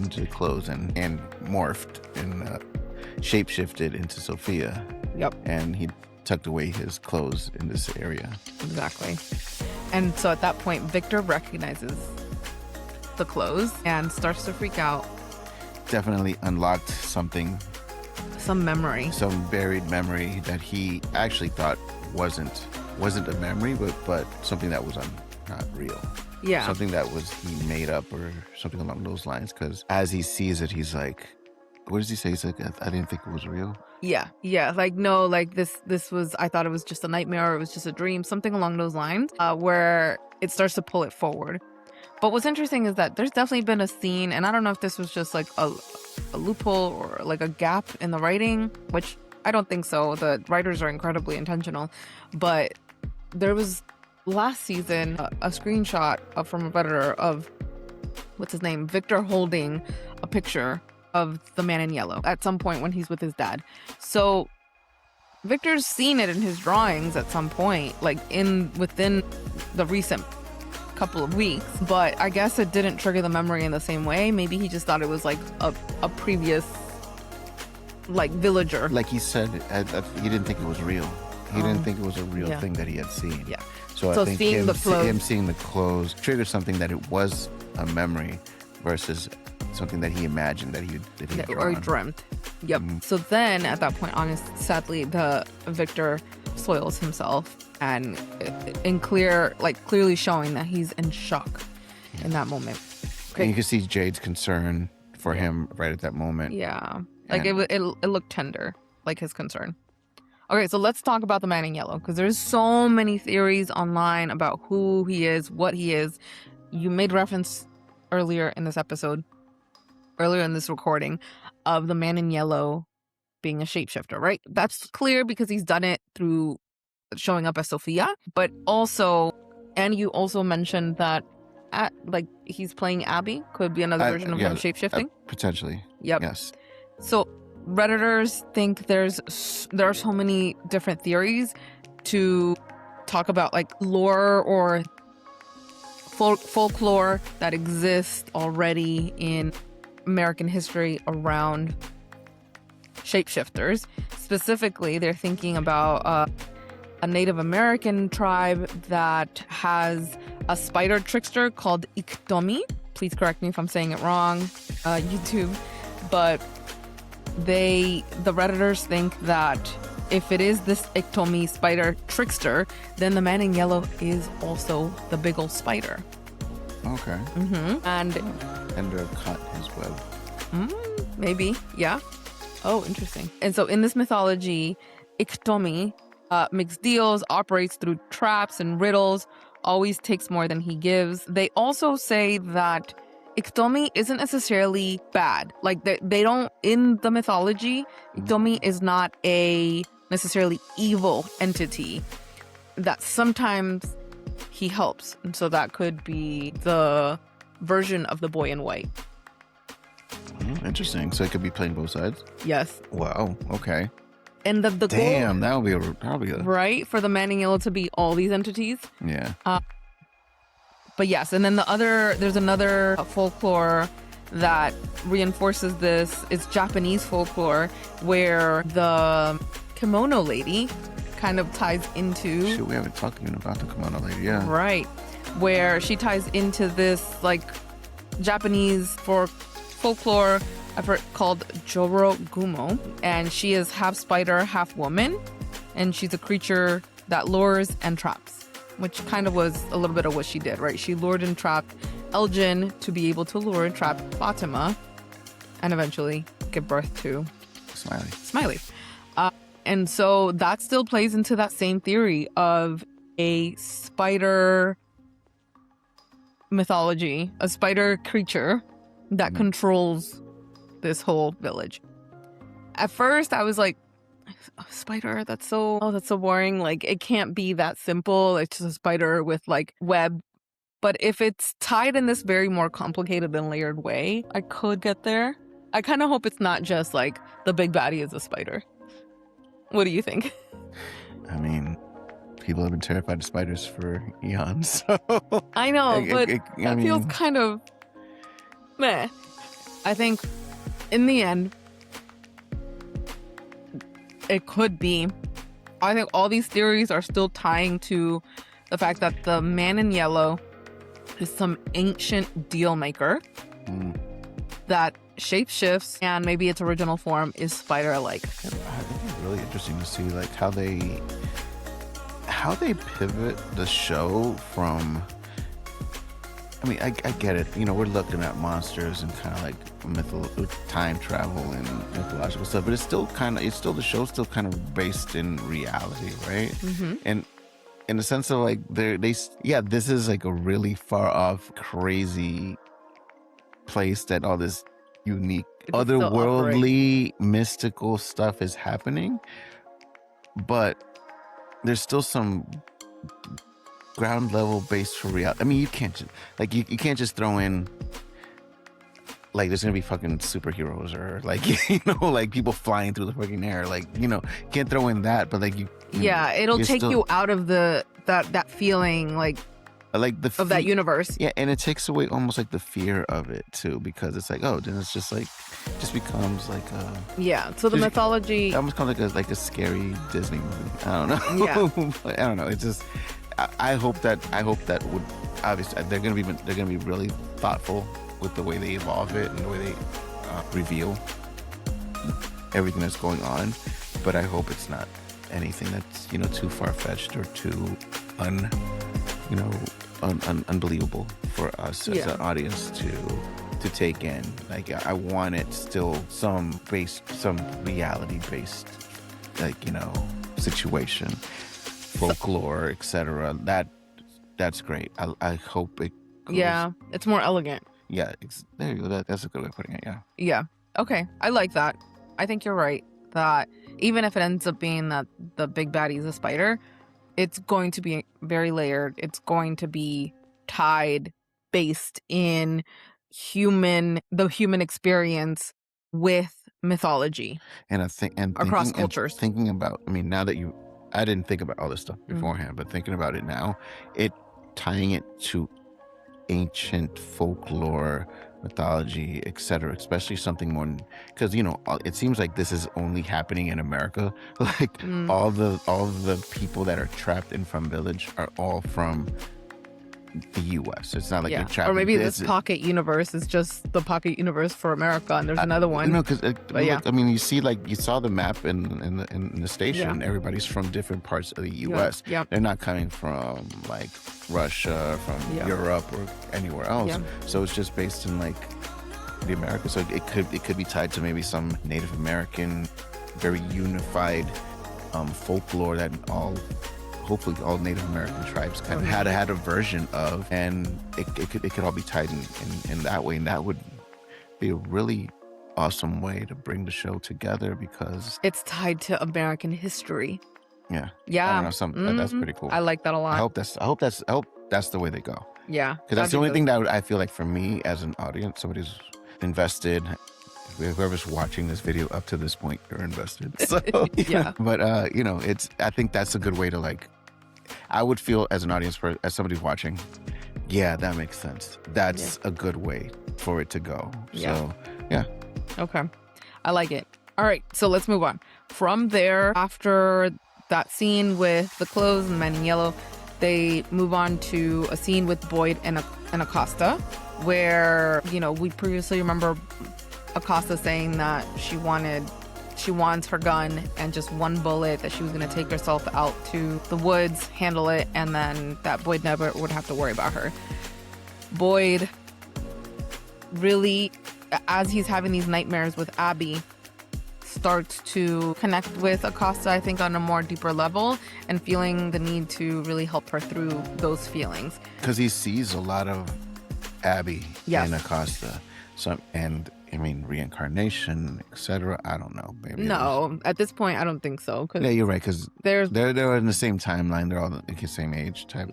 and morphed and shapeshifted into Sophia. Yep. And he tucked away his clothes in this area. Exactly. And so at that point, Victor recognizes the clothes and starts to freak out. Definitely unlocked something, some memory, some buried memory that he actually thought wasn't a memory, but something that was not real. Yeah, something that he made up or something along those lines. Because as he sees it, he's like, what does he say? He's like, I didn't think it was real. Yeah. Like, no, like this was, I thought it was just a nightmare, or it was just a dream, something along those lines, where it starts to pull it forward. But what's interesting is that there's definitely been a scene, and I don't know if this was just like a loophole or like a gap in the writing, which I don't think so. The writers are incredibly intentional. But there was last season a screenshot from a Redditor of, what's his name, Victor holding a picture of the man in yellow at some point when he's with his dad. So Victor's seen it in his drawings at some point, like within the recent couple of weeks, but I guess it didn't trigger the memory in the same way. Maybe he just thought it was like a previous like villager. Like he said, he didn't think it was real. He didn't think it was a real thing that he had seen. Yeah. So I think him seeing the clothes triggered something that it was a memory versus something that he imagined that he dreamt. Yep. Mm-hmm. So then at that point, sadly, the Victor soils himself and clearly showing that he's in shock in that moment. Okay. And you can see Jade's concern for him right at that moment. Yeah. Like it looked tender, like his concern. Okay, so let's talk about the man in yellow, because there's so many theories online about who he is, what he is. You made reference earlier in this recording, of the man in yellow being a shapeshifter, right? That's clear because he's done it through showing up as Sophia, but also, and you also mentioned that he's playing Abby, could be another version of him shapeshifting. Potentially. Yep. Yes. So Redditors think there are so many different theories to talk about, like lore or folklore that exists already in American history around shapeshifters. Specifically, they're thinking about a Native American tribe that has a spider trickster called Iktomi. Please correct me if I'm saying it wrong, YouTube. But the Redditors think that if it is this Iktomi spider trickster, then the man in yellow is also the big old spider. Okay. Mm-hmm. And they're caught his web. Maybe, yeah. Oh, interesting. And so in this mythology, Iktomi makes deals, operates through traps and riddles, always takes more than he gives. They also say that Iktomi isn't necessarily bad. Like they don't, in the mythology, Iktomi is not a necessarily evil entity, that sometimes he helps. And so that could be the version of the boy in white. Interesting. So it could be playing both sides? Yes. Wow. Okay. And the damn, goal, that would be right, for the man in yellow to be all these entities. Yeah. But yes, and then there's another folklore that reinforces this. It's Japanese folklore where the kimono lady kind of ties into... Shit, we haven't talked even about the kimono lady, yeah. Right. Where she ties into this, like, Japanese folklore effort called Joro Gumo. And she is half spider, half woman. And she's a creature that lures and traps, which kind of was a little bit of what she did, right? She lured and trapped Elgin to be able to lure and trap Fatima and eventually give birth to Smiley. And so that still plays into that same theory of a spider mythology, a spider creature that controls this whole village. At first, I was like, a spider? That's so boring. Like, it can't be that simple. It's just a spider with like web. But if it's tied in this very more complicated and layered way, I could get there. I kind of hope it's not just like the big baddie is a spider. What do you think? I mean, people have been terrified of spiders for eons. So I know, but it feels kind of meh. I think in the end, it could be. I think all these theories are still tying to the fact that the man in yellow is some ancient deal maker that shapeshifts, and maybe its original form is spider-like. I think it's really interesting to see like how they pivot the show from. I mean, I get it. You know, we're looking at monsters and kind of like time travel and mythological stuff, but it's still the show's still kind of based in reality, right? And in the sense of like this is like a really far off, crazy place that all this unique, otherworldly, mystical stuff is happening, but there's still some ground level based for reality. I mean, you can't just like you can't just throw in like there's gonna be fucking superheroes or like like people flying through the fucking air. Like you can't throw in that, but like it'll take you out of that feeling like of that universe. Yeah, and it takes away almost like the fear of it too, because it's like, oh, then it's just becomes like So the mythology it almost becomes like a scary Disney movie. I don't know. Yeah. I don't know. It's just I hope that would obviously they're gonna be really thoughtful with the way they evolve it and the way they reveal everything that's going on, but I hope it's not anything that's too far-fetched or too unbelievable for us as an audience to take in. Like I want it still some reality based situation, folklore, etc. That's great. I hope it goes. It's more elegant. There you go. That's a good way of putting it. Yeah. Okay. I like that. I think you're right that even if it ends up being that the big baddie is a spider, it's going to be very layered. It's going to be tied, based in the human experience with mythology. And across cultures. Thinking about, I mean, now that I didn't think about all this stuff beforehand, but thinking about it now, tying it to ancient folklore, mythology, etc., especially something more, because it seems like this is only happening in America. Like all the people that are trapped in From Village are all from the U.S. It's not like they're trapped. Or maybe this pocket universe is just the pocket universe for America, and there's another one. No, because I mean, you saw the map in the station. Yeah. Everybody's from different parts of the U.S. Yeah. They're not coming from like Russia, from Europe, or anywhere else. Yeah. So it's just based in like the Americas. So it could be tied to maybe some Native American, very unified folklore that hopefully all Native American tribes kind of had a version of, and it could all be tied in that way, and that would be a really awesome way to bring the show together because it's tied to American history. Yeah. I don't know, that's pretty cool. I like that a lot. I hope that's the way they go. Yeah, because that's the only thing that I feel like for me as an audience, somebody's invested. Whoever's watching this video up to this point, you're invested. So, but I think that's a good way to like. I would feel as an audience, as somebody watching, that makes sense. That's a good way for it to go. So, okay, I like it. All right, so let's move on. From there, after that scene with the clothes and men in yellow, they move on to a scene with Boyd and Acosta, where we previously remember Acosta saying that she wants her gun and just one bullet, that she was going to take herself out to the woods, handle it, and then that Boyd never would have to worry about her. Boyd really, as he's having these nightmares with Abby, starts to connect with Acosta, I think, on a more deeper level, and feeling the need to really help her through those feelings. Because he sees a lot of Abby in Acosta. So, and I mean, reincarnation, etc. I don't know. Maybe no, at this point, I don't think so. Yeah, you're right. Because they're in the same timeline. They're all the same age type,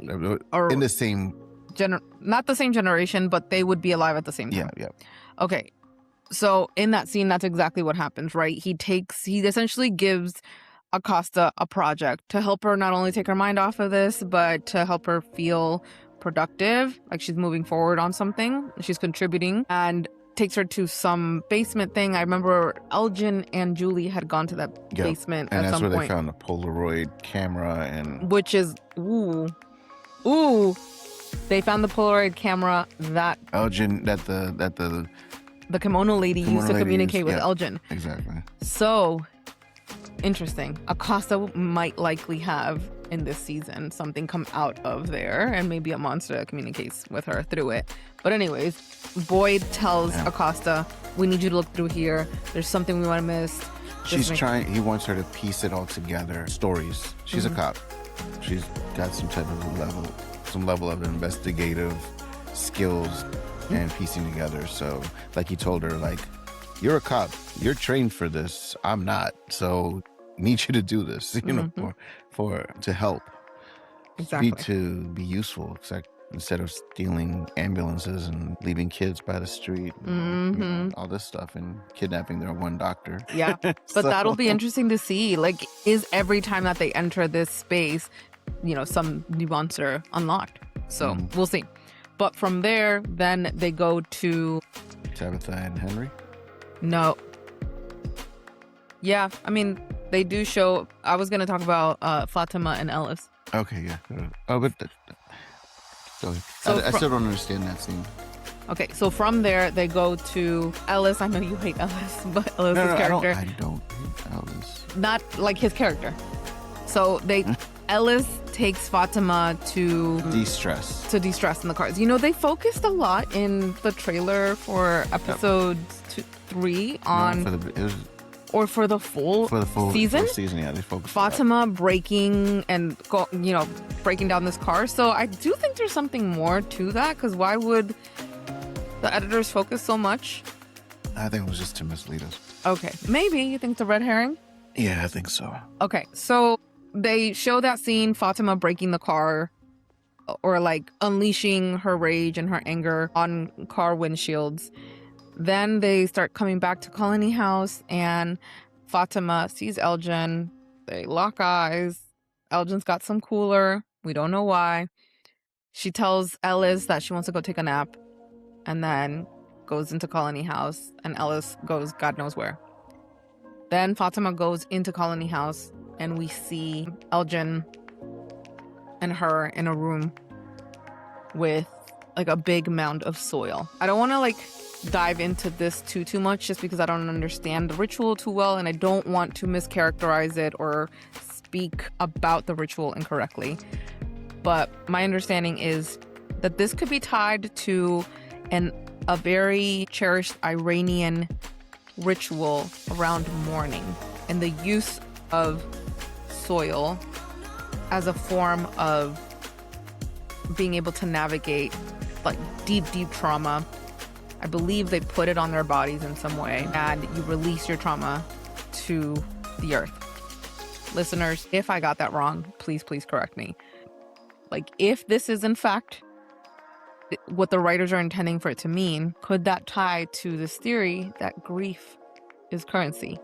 or in the same. Not the same generation, but they would be alive at the same time. Yeah. Okay, so in that scene, that's exactly what happens, right? He essentially gives Acosta a project to help her not only take her mind off of this, but to help her feel productive, like she's moving forward on something, she's contributing, and takes her to some basement thing. I remember Elgin and Julie had gone to that basement at some point. And that's where they found a Polaroid camera, and which is Ooh, they found the Polaroid camera that Elgin, that the kimono lady used to communicate with yeah, Elgin. Exactly. So interesting. Acosta might likely have in this season something come out of there, and maybe a monster that communicates with her through it. But anyways, Boyd tells Acosta, we need you to look through here. There's something we want to miss. He wants her to piece it all together. Stories. She's a cop. She's got some level of investigative skills and piecing together. So like he told her, like, you're a cop. You're trained for this. I'm not. So I need you to do this, to help. Exactly. To be useful. Instead of stealing ambulances and leaving kids by the street, all this stuff, and kidnapping their one doctor. Yeah, but that'll be interesting to see. Like, is every time that they enter this space, some new monster unlocked? So we'll see. But from there, then they go to Tabitha and Henry. No. Yeah, I mean, they do show. I was gonna talk about Fatima and Ellis. Okay, yeah. But I still don't understand that scene. Okay, so from there they go to Ellis. I know you hate Ellis, but Ellis's character. I don't hate Ellis. Not like his character. So Ellis takes Fatima to de-stress in the cars. They focused a lot in the trailer for episode 3 on for the full season. Yeah, they focused Fatima breaking breaking down this car. So I do think there's something more to that, because why would the editors focus so much? I think it was just to mislead us. Okay, maybe you think the red herring? Yeah, I think so. Okay, so they show that scene, Fatima breaking the car, or like unleashing her rage and her anger on car windshields. Then they start coming back to Colony House, and Fatima sees Elgin. They lock eyes. Elgin's got some cooler. We don't know why. She tells Ellis that she wants to go take a nap, and then goes into Colony House, and Ellis goes God knows where. Then Fatima goes into Colony House, and we see Elgin and her in a room with like a big mound of soil. I don't want to dive into this too much, just because I don't understand the ritual too well, and I don't want to mischaracterize it or speak about the ritual incorrectly. But my understanding is that this could be tied to a very cherished Iranian ritual around mourning, and the use of soil as a form of being able to navigate deep trauma. I believe they put it on their bodies in some way, and you release your trauma to the earth. Listeners, if I got that wrong, please correct me. If this is in fact what the writers are intending for it to mean, could that tie to this theory that grief is currency?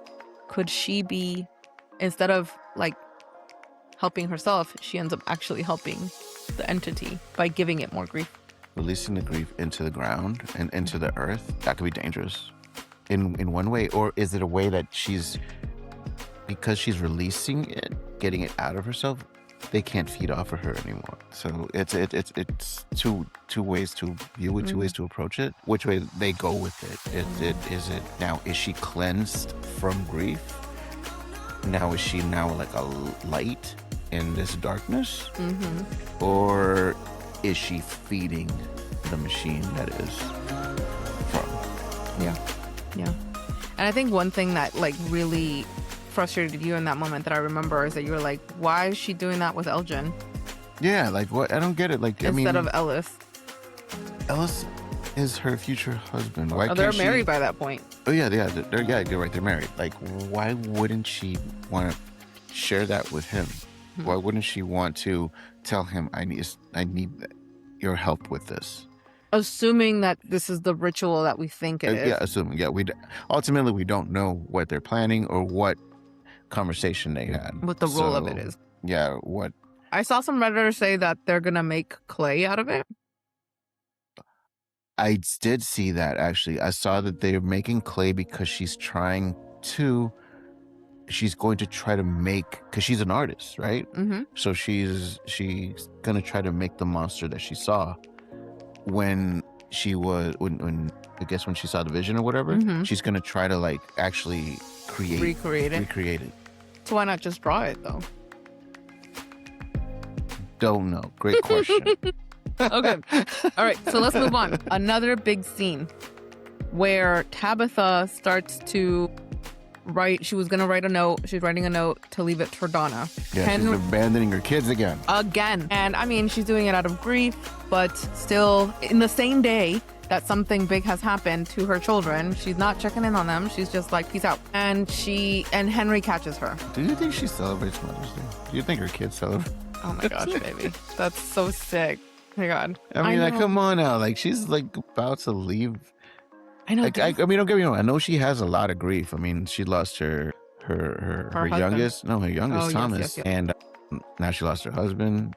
Could she be, instead of helping herself, she ends up actually helping the entity by giving it more grief? Releasing the grief into the ground and into the earth, that could be dangerous in one way. Or is it a way that because she's releasing it, getting it out of herself, they can't feed off of her anymore? So it's two ways to view it, two ways to approach it. Which way they go with it? Is she cleansed from grief? Now is she like a light in this darkness? Or is she feeding the machine that is from? Yeah. And I think one thing that really frustrated you in that moment that I remember is that you were like, why is she doing that with Elgin? Yeah, what? I don't get it. Instead of Ellis. Ellis is her future husband. Why they're married by that point. Oh yeah, you're right. They're married. Why wouldn't she want to share that with him? Why wouldn't she want to tell him, I need your help with this? Assuming that this is the ritual that we think it is. Yeah, assuming. Yeah, ultimately we don't know what they're planning or what conversation they had. What the role of it is. Yeah, what? I saw some Redditors say that they're going to make clay out of it. I did see that, actually. I saw that they're making clay because she's trying to she's going to try to make, because she's an artist, right? Mm-hmm. So she's gonna try to make the monster that she saw when she saw the vision or whatever. Mm-hmm. She's gonna try to like actually recreate it. So why not just draw it though? Don't know. Great question. Okay. All right. So let's move on. Another big scene where Tabitha starts to write. She was going to write a note. She's writing a note to leave it for Donna. Yeah, she's abandoning her kids again. And I mean, she's doing it out of grief, but still in the same day that something big has happened to her children, she's not checking in on them. She's just like, peace out. And Henry catches her. Do you think she celebrates Mother's Day? Do you think her kids celebrate? Oh my gosh, baby. That's so sick. Oh my God. I mean, like, come on now. Like, she's like about to leave. I know. Like, I mean, don't get me wrong. I know she has a lot of grief. I mean, she lost her youngest. No, her youngest, Thomas. Yes. And now she lost her husband.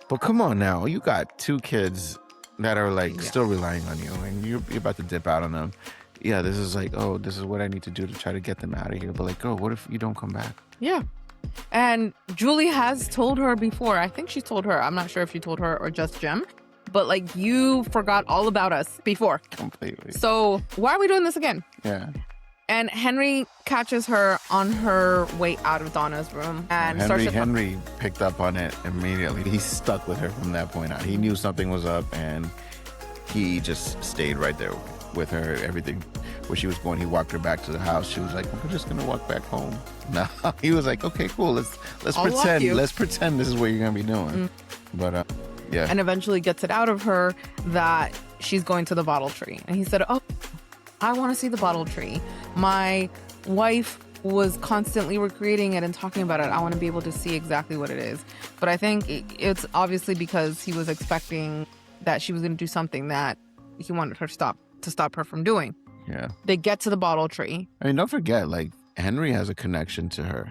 But come on now. You got 2 kids that are like still relying on you, and you're about to dip out on them. Yeah, this is like, oh, this is what I need to do to try to get them out of here. But like, oh, what if you don't come back? Yeah. And Julie has told her before. I think she told her. I'm not sure if she told her or just Jem. But like, you forgot all about us before. Completely. So why are we doing this again? Yeah. And Henry catches her on her way out of Donna's room. And Henry picked up on it immediately. He stuck with her from that point on. He knew something was up, and he just stayed right there with her. Everything where she was going, he walked her back to the house. She was like, we're just gonna walk back home. No, he was like, okay, cool. Let's pretend. Let's pretend this is what you're gonna be doing. But yeah. And eventually gets it out of her that she's going to the bottle tree. And he said, oh, I want to see the bottle tree. My wife was constantly recreating it and talking about it. I want to be able to see exactly what it is. But I think it's obviously because he was expecting that she was going to do something that he wanted her to stop her from doing. Yeah. They get to the bottle tree. I mean, don't forget, like, Henry has a connection to her,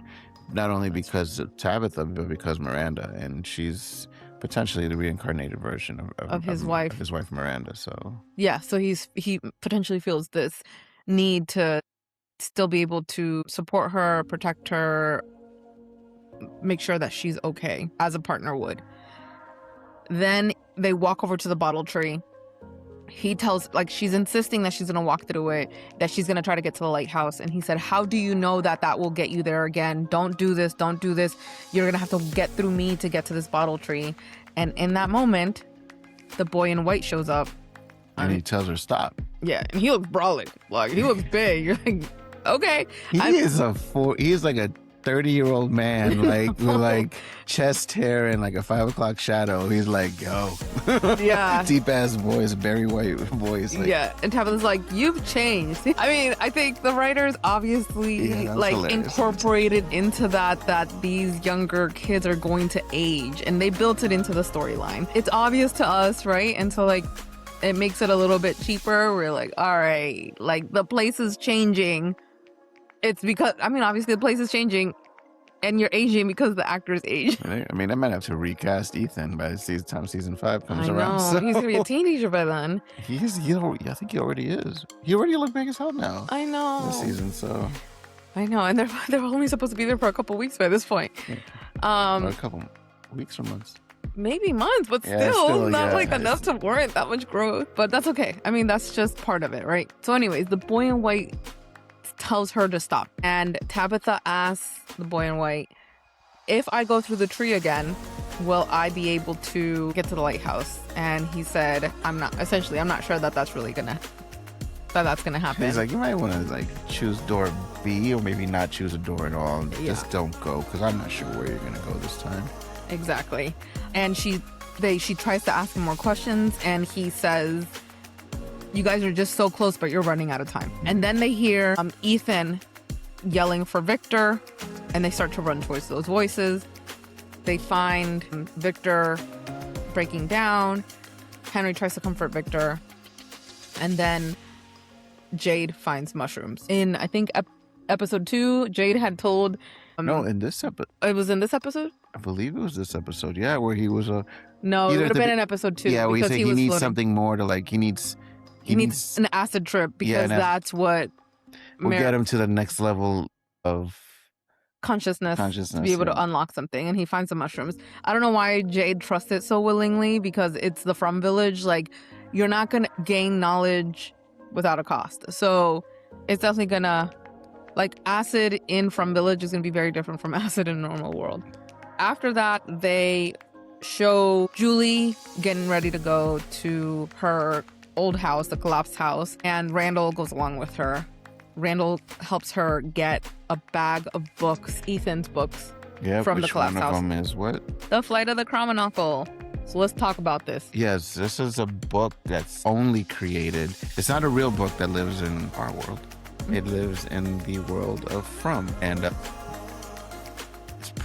not only because of Tabitha, but because Miranda, and she's potentially the reincarnated version of his wife. Of his wife Miranda. So yeah, so he potentially feels this need to still be able to support her, protect her, make sure that she's okay as a partner would. Then they walk over to the bottle tree. He tells, like, she's insisting that she's going to walk through it, that she's going to try to get to the lighthouse. And he said, how do you know that will get you there again? Don't do this. Don't do this. You're going to have to get through me to get to this bottle tree. And in that moment, the boy in white shows up. And he tells her stop. Yeah. And he looks brawling. Like, he looks big. You're like, okay. He is like a 30-year-old man, like with like chest hair and like a 5 o'clock shadow. He's like, yo, yeah, deep ass voice, very white voice. Like, yeah, and Tabitha's like, you've changed. I mean, I think the writers obviously incorporated into that these younger kids are going to age, and they built it into the storyline. It's obvious to us, right? And so like, it makes it a little bit cheaper. We're like, all right, like the place is changing. It's because, I mean, obviously the place is changing and you're aging because the actors age. I mean, I might have to recast Ethan by the time season 5 comes around. So. He's going to be a teenager by then. I think he already is. He already look big as hell now. I know. This season, so. I know. And they're only supposed to be there for a couple weeks by this point. Yeah. Or a couple weeks or months. Maybe months, but still not enough to warrant that much growth. But that's okay. I mean, that's just part of it, right? So anyways, the boy in white tells her to stop, and Tabitha asks the boy in white, if I go through the tree again, will I be able to get to the lighthouse? And he said, I'm not sure that's really gonna happen. He's like, you might want to like choose door B, or maybe not choose a door at all, and just don't go, because I'm not sure where you're gonna go this time. Exactly. And she tries to ask him more questions, and he says, you guys are just so close, but you're running out of time. And then they hear Ethan yelling for Victor, and they start to run towards those voices. They find Victor breaking down. Henry tries to comfort Victor. And then Jade finds mushrooms. In, I think, episode 2, Jade had told... no, in this episode. It was in this episode? I believe it was this episode, yeah, where he was No, it would have been in episode 2. Yeah, where he said he needs floating. Something more to like, he needs an acid trip, because that's what... We'll get him to the next level of consciousness to be able yeah. to unlock something, and he finds the mushrooms. I don't know why Jade trusts it so willingly, because it's the From Village. Like, you're not gonna gain knowledge without a cost. So it's definitely gonna, like, acid in From Village is gonna be very different from acid in normal world. After that, they show Julie getting ready to go to her old house, the collapsed house, and Randall goes along with her. Randall helps her get a bag of books, Ethan's books, from the collapsed house. Which one of them is what? The Flight of the Cromenockle. So let's talk about this. Yes, this is a book that's only created. It's not a real book that lives in our world. It lives in the world of From. And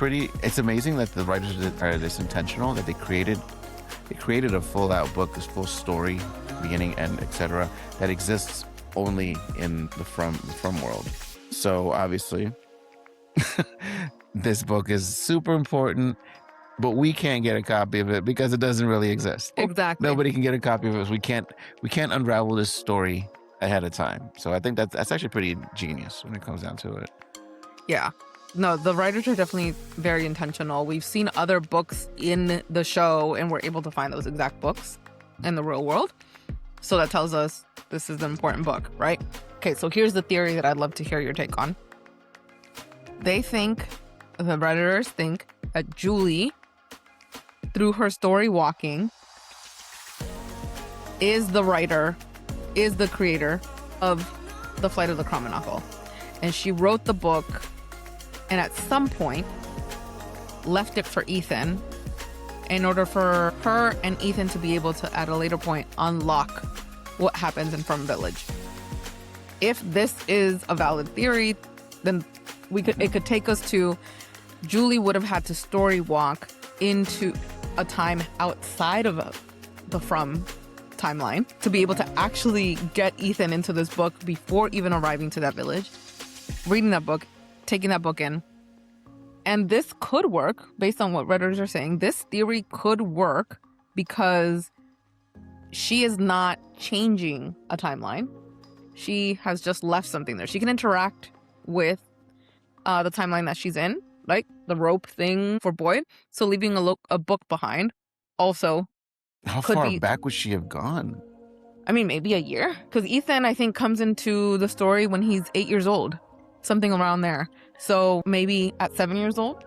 it's amazing that the writers are this intentional, that they created a full-out book, this full story, beginning, end, etc., that exists only in the From world. So obviously this book is super important, but we can't get a copy of it because it doesn't really exist. Exactly. Nobody can get a copy of it. We can't unravel this story ahead of time. So I think that's actually pretty genius when it comes down to it. Yeah. No, the writers are definitely very intentional. We've seen other books in the show, and we're able to find those exact books in the real world. So that tells us this is an important book, right? Okay, so here's the theory that I'd love to hear your take on. The writers think that Julie, through her story walking, is the writer, is the creator of The Flight of the Cromenockle. And she wrote the book, and at some point left it for Ethan in order for her and Ethan to be able to, at a later point, unlock what happens in From Village. If this is a valid theory, then it could take us to Julie would have had to story walk into a time outside of the From timeline to be able to actually get Ethan into this book before even arriving to that village, reading that book, taking that book in. And this could work based on what Redditors are saying. This theory could work because she is not changing a timeline. She has just left something there. She can interact with the timeline that she's in, like the rope thing for Boyd. So leaving a book behind also. How far back would she have gone? I mean, maybe a year. Because Ethan, I think, comes into the story when he's 8 years old. Something around there. So maybe at 7 years old,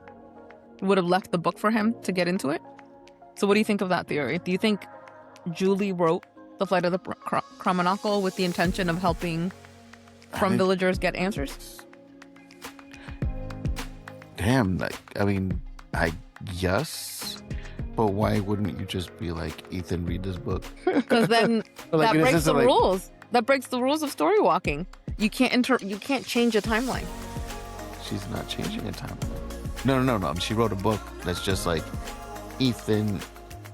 would have left the book for him to get into it. So what do you think of that theory? Do you think Julie wrote The Flight of the Cromenockle with the intention of helping From villagers get answers? Damn, I guess. But why wouldn't you just be like, Ethan, read this book? Because then that breaks the rules. That breaks the rules of story walking. You can't change a timeline. She's not changing a timeline. No. She wrote a book that's just like Ethan,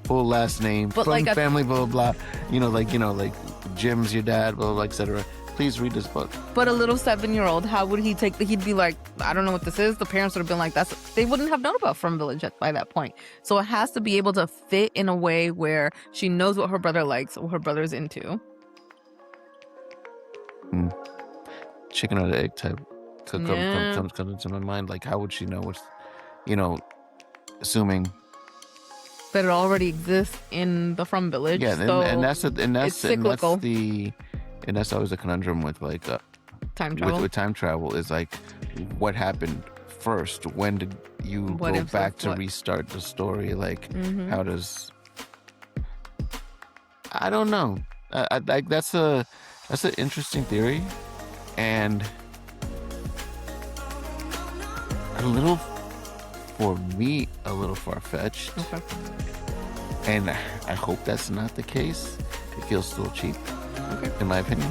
full last name, but from family, blah blah blah. Like Jim's your dad, blah blah, etc. Please read this book. But a little 7-year-old, how would he take? He'd be like, I don't know what this is. The parents would have been like, they wouldn't have known about From Village by that point. So it has to be able to fit in a way where she knows what her brother likes, what her brother's into. Chicken or the egg type comes into my mind. Like, how would she know what's, assuming that it already exists in the From Village. Yeah, so and that's cyclical. And that's always a conundrum with like time travel. With time travel is like, what happened first? When did you go back to restart the story? Like, how does? I don't know. That's an interesting theory, and a little far-fetced. Okay. And I hope that's not the case. It feels still cheap, in my opinion.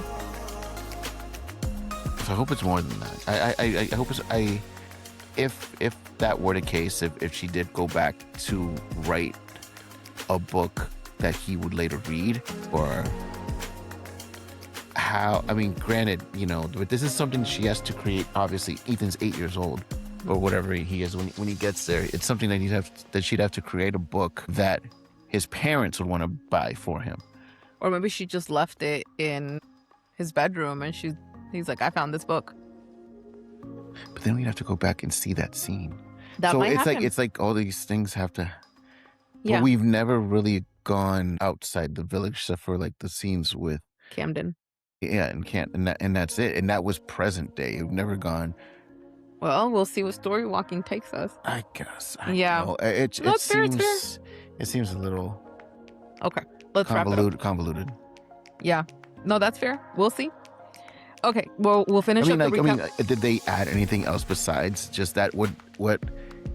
So I hope it's more than that. I hope it's if that were the case, if she did go back to write a book that he would later read, or how, I mean, granted, but this is something she has to create. Obviously, Ethan's 8 years old, or whatever he is when he gets there. It's something that she'd have to create a book that his parents would want to buy for him. Or maybe she just left it in his bedroom and he's like, I found this book. But then we'd have to go back and see that scene. That So might it's happen. like all these things have to. Yeah. But we've never really gone outside the village except for like the scenes with Camden. Yeah, and can't and that's it. And that was present day. We've never gone. Well, we'll see what story walking takes us. I guess. Yeah. Know. It No, it's fair, it's seems it seems a little Okay, let's wrap it up. Convoluted. Yeah. No, that's fair. We'll see. Okay, well, we'll finish up the recap. Did they add anything else besides just that? What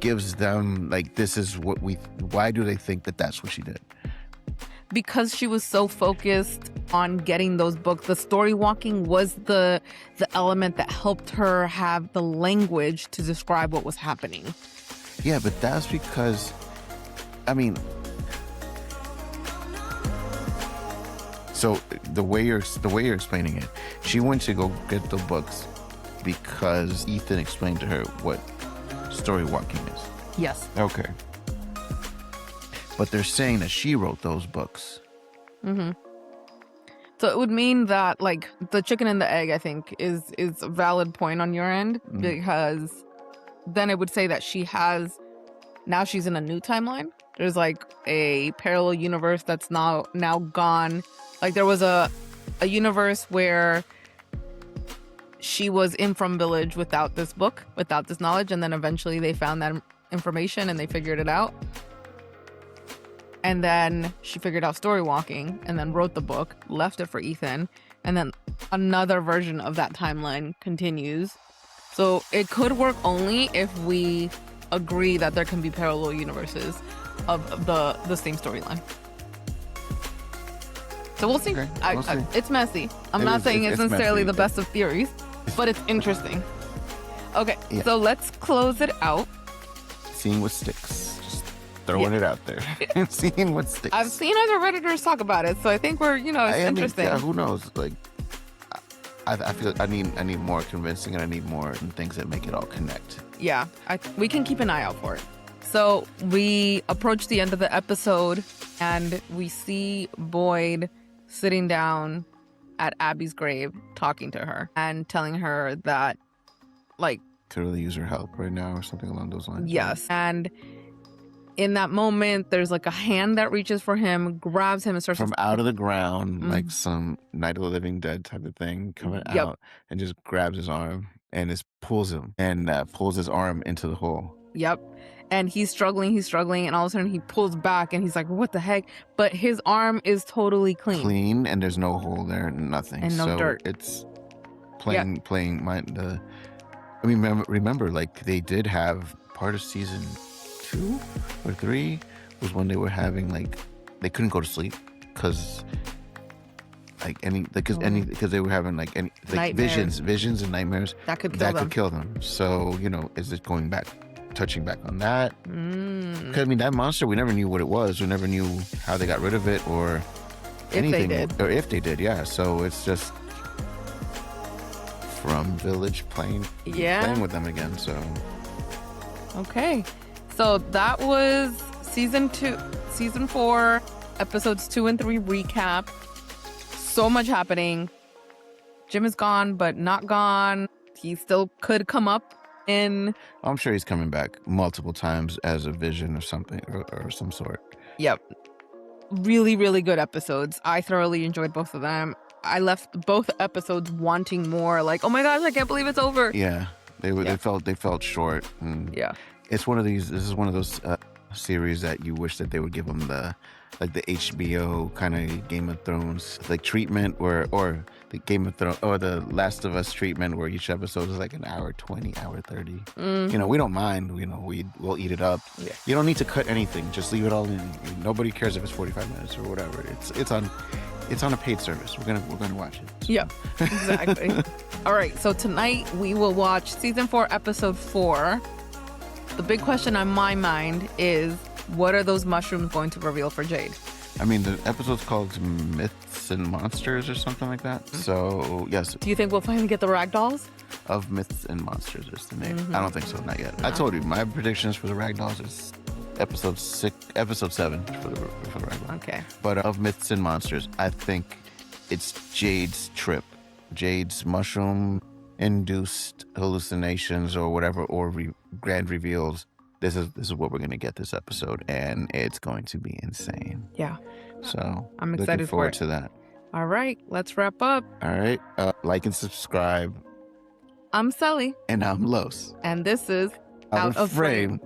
gives them like this is what we? Why do they think that that's what she did? Because she was so focused on getting those books. The story walking was the element that helped her have the language to describe what was happening. Yeah, but that's because, I mean, so the way you're explaining it, she went to go get the books because Ethan explained to her what story walking is. Yes. Okay. But they're saying that she wrote those books. Mm-hmm. So it would mean that, like, the chicken and the egg, I think, is a valid point on your end, because then it would say that now she's in a new timeline. There's, like, a parallel universe that's now gone. Like, there was a universe where she was in From Village without this book, without this knowledge, and then eventually they found that information and they figured it out. And then she figured out story walking and then wrote the book, left it for Ethan, and then another version of that timeline continues. So it could work only if we agree that there can be parallel universes of the same storyline. So we'll see. Okay, we'll see. It's messy. I'm not saying it's necessarily the best of theories, but it's interesting. Okay, So let's close it out. Seeing what sticks. Throwing it out there and seeing what sticks. I've seen other Redditors talk about it, so I think we're, it's interesting. Yeah, who knows? Like, I feel like I need more convincing, and I need more things that make it all connect. Yeah, we can keep an eye out for it. So we approach the end of the episode, and we see Boyd sitting down at Abby's grave, talking to her and telling her that, like, to really use her help right now, or something along those lines. Yes, and in that moment, there's like a hand that reaches for him, grabs him, and starts from out of the ground, like some Night of the Living Dead type of thing, coming out and just grabs his arm and just pulls him and pulls his arm into the hole. Yep. And he's struggling, and all of a sudden he pulls back and he's like, what the heck? But his arm is totally clean. And there's no hole there, nothing. And no dirt. It's playing remember, like, they did have part of season 2 or 3 was when they were having, like, they couldn't go to sleep because they were having like visions and nightmares that could kill them. So, is it touching back on that? Because I mean, that monster, we never knew what it was. We never knew how they got rid of it or anything, or if they did. Yeah. So it's just From Village playing with them again. So okay. So that was season 4, episodes 2 and 3 recap. So much happening. Jim is gone, but not gone. He still could come up in... I'm sure he's coming back multiple times as a vision or something or some sort. Yep. Really, really good episodes. I thoroughly enjoyed both of them. I left both episodes wanting more. Like, oh my gosh, I can't believe it's over. Yeah. They felt short. Yeah. This is one of those series that you wish that they would give them the HBO kind of Game of Thrones like treatment, or the Game of Thrones or the Last of Us treatment, where each episode is like an hour 20, hour 30. We don't mind. We'll eat it up. Yeah. You don't need to cut anything. Just leave it all in. Nobody cares if it's 45 minutes or whatever. It's on a paid service. We're gonna watch it. So. Yeah, exactly. All right. So tonight we will watch season 4, episode 4. The big question on my mind is, what are those mushrooms going to reveal for Jade? I mean, the episode's called Myths and Monsters or something like that. So, yes. Do you think we'll finally get the ragdolls? Of Myths and Monsters is the name. I don't think so, not yet. No. I told you, my predictions for the ragdolls is episode 7 for the ragdoll. Okay. But of Myths and Monsters, I think it's Jade's trip. Jade's mushroom induced hallucinations or whatever, or grand reveals, this is what we're gonna get this episode, and it's going to be insane. Yeah. So I'm looking excited for forward it. to that. All right, let's wrap up. All right, like and subscribe. I'm Sally. And I'm Los. And this is Out of Frame.